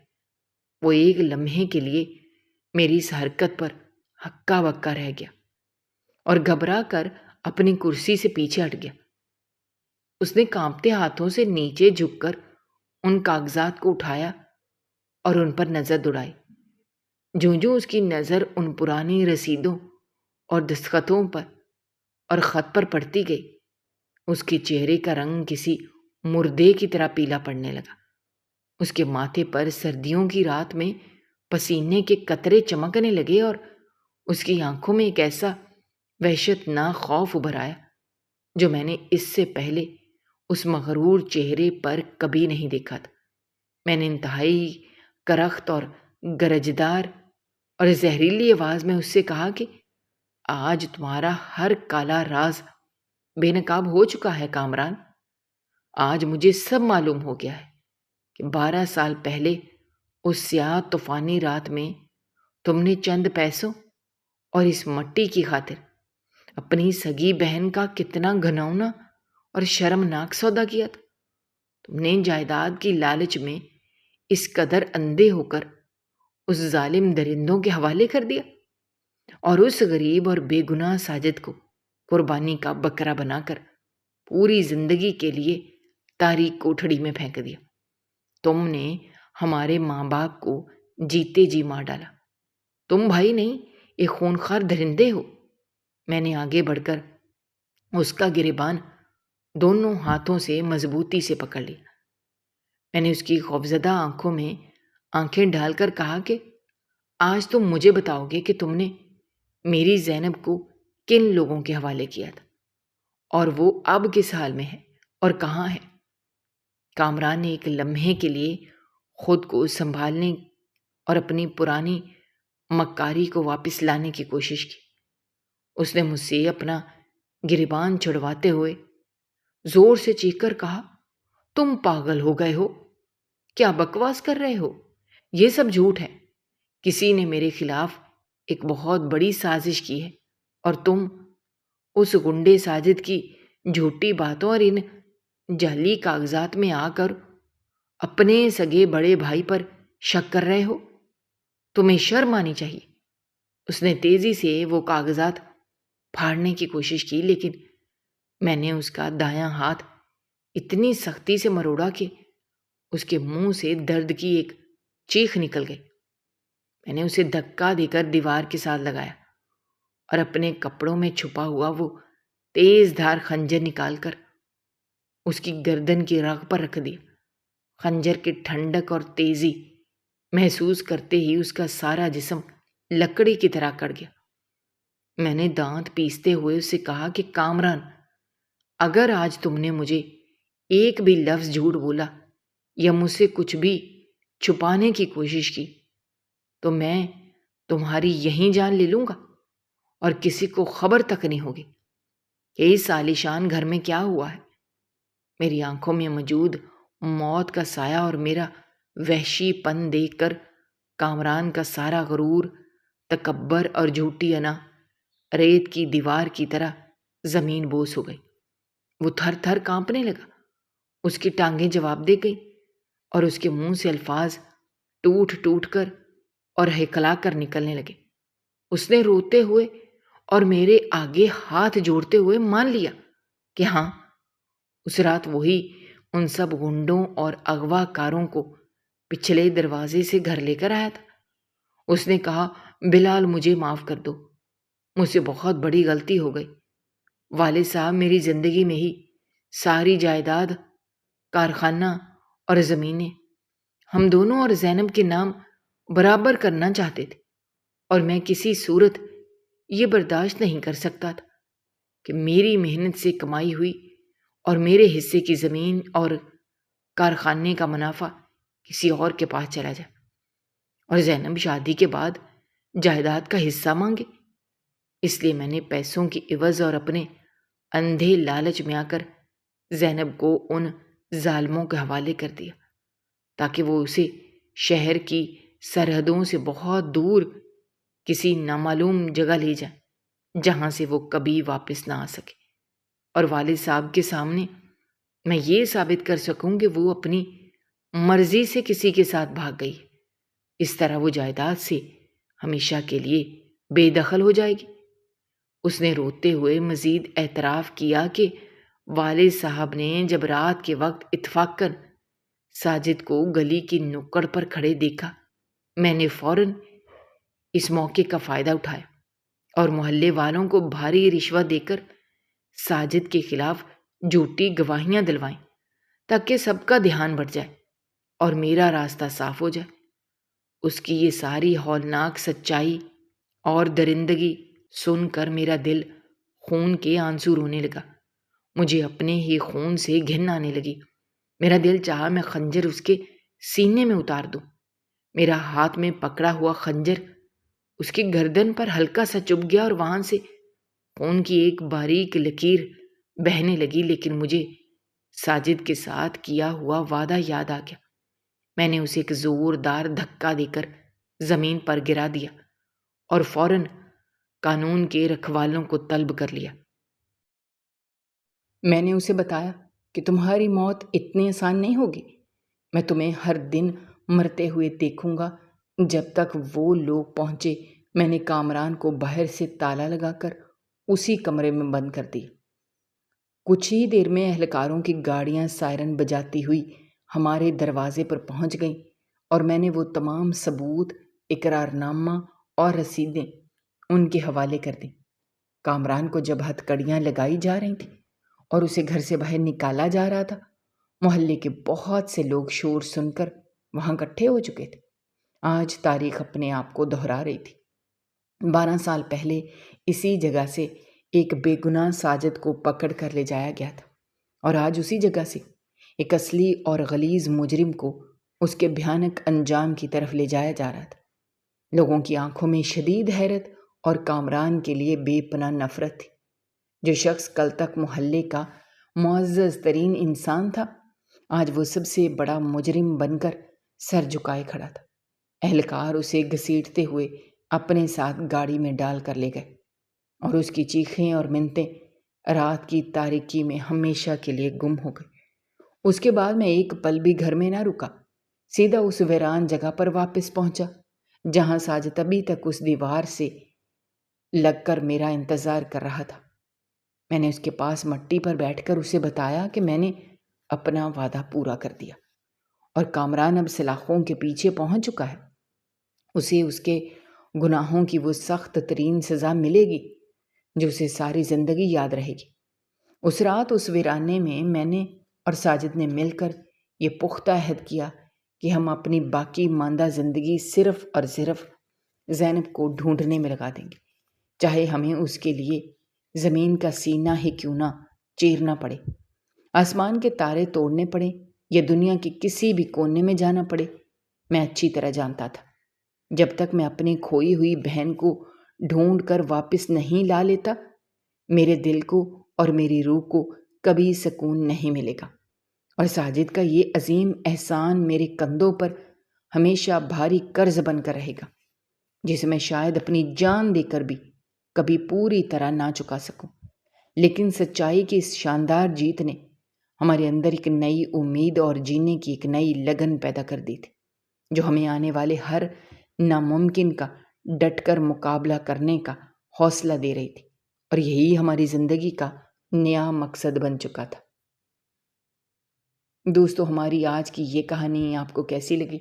[SPEAKER 1] وہ ایک لمحے کے لیے میری اس حرکت پر ہکا بکا رہ گیا اور گھبرا کر اپنی کرسی سے پیچھے ہٹ گیا۔ اس نے کانپتے ہاتھوں سے نیچے جھک کر ان کاغذات کو اٹھایا اور ان پر نظر دوڑائی۔ جوں اس کی نظر ان پرانی رسیدوں اور دستخطوں پر اور خط پر پڑتی گئی، اس کے چہرے کا رنگ کسی مردے کی طرح پیلا پڑنے لگا۔ اس کے ماتھے پر سردیوں کی رات میں پسینے کے قطرے چمکنے لگے اور اس کی آنکھوں میں ایک ایسا وحشتناک خوف ابھر آیا جو میں نے اس سے پہلے اس مغرور چہرے پر کبھی نہیں دیکھا تھا۔ میں نے انتہائی کرخت اور گرجدار اور زہریلی آواز میں اس سے کہا کہ آج تمہارا ہر کالا راز بے نقاب ہو چکا ہے کامران۔ آج مجھے سب معلوم ہو گیا ہے کہ 12 سال پہلے اس سیاہ طوفانی رات میں تم نے چند پیسوں اور اس مٹی کی خاطر اپنی سگی بہن کا کتنا گھناؤنا اور شرمناک سودا کیا تھا۔ تم نے جائیداد کی لالچ میں اس قدر اندھے ہو کر اس ظالم درندوں کے حوالے کر دیا اور اس غریب اور بے گناہ ساجد کو قربانی کا بکرا بنا کر پوری زندگی کے لیے تاریک کوٹھڑی میں پھینک دیا۔ تم نے ہمارے ماں باپ کو جیتے جی مار ڈالا۔ تم بھائی نہیں، ایک خونخوار درندے ہو۔ میں نے آگے بڑھ کر اس کا گریبان دونوں ہاتھوں سے مضبوطی سے پکڑ لیا۔ میں نے اس کی خوفزدہ آنکھوں میں آنکھیں ڈال کر کہا کہ آج تم مجھے بتاؤ گے کہ تم نے میری زینب کو کن لوگوں کے حوالے کیا تھا اور وہ اب کس حال میں ہے اور کہاں ہے۔ کامران نے ایک لمحے کے لیے خود کو سنبھالنے اور اپنی پرانی مکاری کو واپس لانے کی کوشش کی۔ اس نے مجھ سے اپنا گریبان چھڑواتے ہوئے زور سے چیخ کر کہا، تم پاگل ہو گئے ہو؟ کیا بکواس کر رہے ہو؟ یہ سب جھوٹ ہے۔ کسی نے میرے خلاف ایک بہت بڑی سازش کی ہے اور تم اس گنڈے ساجد کی جھوٹی باتوں اور ان جعلی کاغذات میں آ کر اپنے سگے بڑے بھائی پر شک کر رہے ہو۔ تمہیں شرم آنی چاہیے۔ اس نے تیزی سے وہ کاغذات پھاڑنے کی کوشش کی، لیکن میں نے اس کا دایاں ہاتھ اتنی سختی سے مروڑا کہ اس کے منہ سے درد کی ایک چیخ نکل گئی۔ میں نے اسے دھکا دے کر دیوار کے ساتھ لگایا اور اپنے کپڑوں میں چھپا ہوا وہ تیز دھار خنجر نکال کر اس کی گردن کی رگ پر رکھ دیا۔ خنجر کی ٹھنڈک اور تیزی محسوس کرتے ہی اس کا سارا جسم لکڑی کی طرح کڑ گیا۔ میں نے دانت پیستے ہوئے اس سے کہا کہ کامران، اگر آج تم نے مجھے ایک بھی لفظ جھوٹ بولا یا مجھ سے کچھ بھی چھپانے کی کوشش کی تو میں تمہاری یہیں جان لے لوں گا اور کسی کو خبر تک نہیں ہوگی کہ اس عالیشان گھر میں کیا ہوا ہے۔ میری آنکھوں میں موجود موت کا سایہ اور میرا وحشی پن دیکھ کر کامران کا سارا غرور، تکبر اور جھوٹی انا ریت کی دیوار کی طرح زمین بوس ہو گئی۔ وہ تھر تھر کانپنے لگا، اس کی ٹانگیں جواب دے گئی اور اس کے منہ سے الفاظ ٹوٹ ٹوٹ کر اور ہکلا کر نکلنے لگے۔ اس نے روتے ہوئے اور میرے آگے ہاتھ جوڑتے ہوئے مان لیا کہ ہاں، اس رات وہی ان سب گنڈوں اور اغوا کاروں کو پچھلے دروازے سے گھر لے کر آیا تھا۔ اس نے کہا، بلال مجھے معاف کر دو، مجھ سے بہت بڑی غلطی ہو گئی۔ والد صاحب میری زندگی میں ہی ساری جائیداد، کارخانہ اور زمینیں ہم دونوں اور زینب کے نام برابر کرنا چاہتے تھے، اور میں کسی صورت یہ برداشت نہیں کر سکتا تھا کہ میری محنت سے کمائی ہوئی اور میرے حصے کی زمین اور کارخانے کا منافع کسی اور کے پاس چلا جائے اور زینب شادی کے بعد جائیداد کا حصہ مانگے۔ اس لیے میں نے پیسوں کی عوض اور اپنے اندھے لالچ میں آ کر زینب کو ان ظالموں کے حوالے کر دیا تاکہ وہ اسے شہر کی سرحدوں سے بہت دور کسی نامعلوم جگہ لے جائیں جہاں سے وہ کبھی واپس نہ آ سکے۔ اور والد صاحب کے سامنے میں یہ ثابت کر سکوں کہ وہ اپنی مرضی سے کسی کے ساتھ بھاگ گئی، اس طرح وہ جائیداد سے ہمیشہ کے لیے بے دخل ہو جائے گی۔ اس نے روتے ہوئے مزید اعتراف کیا کہ والد صاحب نے جب رات کے وقت اتفاقاً ساجد کو گلی کی نکڑ پر کھڑے دیکھا، میں نے فوراً اس موقع کا فائدہ اٹھایا اور محلے والوں کو بھاری رشوت دے کر ساجد کے خلاف جھوٹی گواہیاں دلوائیں تاکہ سب کا دھیان بڑھ جائے اور میرا راستہ صاف ہو جائے۔ اس کی یہ ساری ہولناک سچائی اور درندگی سن کر میرا دل خون کے آنسو رونے لگا۔ مجھے اپنے ہی خون سے گھن آنے لگی۔ میرا دل چاہا میں خنجر اس کے سینے میں اتار دوں۔ میرا ہاتھ میں پکڑا ہوا خنجر اس کی گردن پر ہلکا سا چبھ گیا اور وہاں سے خون کی ایک باریک لکیر بہنے لگی، لیکن مجھے ساجد کے ساتھ کیا ہوا وعدہ یاد آ گیا۔ میں نے اسے ایک زوردار دھکا دے کر زمین پر گرا دیا اور فوراً قانون کے رکھوالوں کو طلب کر لیا۔ میں نے اسے بتایا کہ تمہاری موت اتنی آسان نہیں ہوگی۔ میں تمہیں ہر دن مرتے ہوئے دیکھوں گا۔ جب تک وہ لوگ پہنچے میں نے کامران کو باہر سے تالا لگا کر اسی کمرے میں بند کر دی۔ کچھ ہی دیر میں اہلکاروں کی گاڑیاں سائرن بجاتی ہوئی ہمارے دروازے پر پہنچ گئیں اور میں نے وہ تمام ثبوت، اقرار نامہ اور رسیدیں ان کے حوالے کر دیں۔ کامران کو جب ہتھکڑیاں لگائی جا رہی تھیں اور اسے گھر سے باہر نکالا جا رہا تھا، محلے کے بہت سے لوگ شور سن کر وہاں اکٹھے ہو چکے تھے۔ آج تاریخ اپنے آپ کو دہرا رہی تھی۔ 12 سال پہلے اسی جگہ سے ایک بے گناہ ساجد کو پکڑ کر لے جایا گیا تھا، اور آج اسی جگہ سے ایک اصلی اور غلیظ مجرم کو اس کے بھیانک انجام کی طرف لے جایا جا رہا تھا۔ لوگوں کی آنکھوں میں شدید حیرت اور کامران کے لیے بے پناہ نفرت تھی۔ جو شخص کل تک محلے کا معزز ترین انسان تھا، آج وہ سب سے بڑا مجرم بن کر سر جھکائے کھڑا تھا۔ اہلکار اسے گھسیٹتے ہوئے اپنے ساتھ گاڑی میں ڈال کر لے گئے، اور اس کی چیخیں اور منتیں رات کی تاریکی میں ہمیشہ کے لیے گم ہو گئی۔ اس کے بعد میں ایک پل بھی گھر میں نہ رکا، سیدھا اس ویران جگہ پر واپس پہنچا جہاں ساجد ابھی تک اس دیوار سے لگ کر میرا انتظار کر رہا تھا۔ میں نے اس کے پاس مٹی پر بیٹھ کر اسے بتایا کہ میں نے اپنا وعدہ پورا کر دیا اور کامران اب سلاخوں کے پیچھے پہنچ چکا ہے۔ اسے اس کے گناہوں کی وہ سخت ترین سزا ملے گی جو اسے ساری زندگی یاد رہے گی۔ اس رات اس ویرانے میں نے اور ساجد نے مل کر یہ پختہ عہد کیا کہ ہم اپنی باقی ماندہ زندگی صرف اور صرف زینب کو ڈھونڈنے میں لگا دیں گے، چاہے ہمیں اس کے لیے زمین کا سینہ ہی کیوں نہ چیرنا پڑے، آسمان کے تارے توڑنے پڑے یا دنیا کے کسی بھی کونے میں جانا پڑے۔ میں اچھی طرح جانتا تھا جب تک میں اپنی کھوئی ہوئی بہن کو ڈھونڈ کر واپس نہیں لا لیتا، میرے دل کو اور میری روح کو کبھی سکون نہیں ملے گا، اور ساجد کا یہ عظیم احسان میرے کندھوں پر ہمیشہ بھاری قرض بن کر رہے گا، جسے میں شاید اپنی جان دے کر بھی کبھی پوری طرح نہ چکا سکوں۔ لیکن سچائی کی اس شاندار جیت نے ہمارے اندر ایک نئی امید اور جینے کی ایک نئی لگن پیدا کر دی تھی، جو ہمیں آنے والے ہر ناممکن کا ڈٹ کر مقابلہ کرنے کا حوصلہ دے رہی تھی، اور یہی ہماری زندگی کا نیا مقصد بن چکا تھا۔ دوستو، ہماری آج کی یہ کہانی آپ کو کیسی لگی؟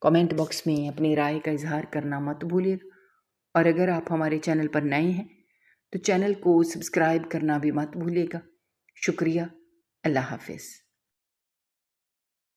[SPEAKER 1] کامنٹ باکس میں اپنی رائے کا اظہار کرنا مت بھولیے گا، اور اگر آپ ہمارے چینل پر نئے ہیں تو چینل کو سبسکرائب کرنا بھی مت بھولیے گا۔ شکریہ۔ اللہ حافظ۔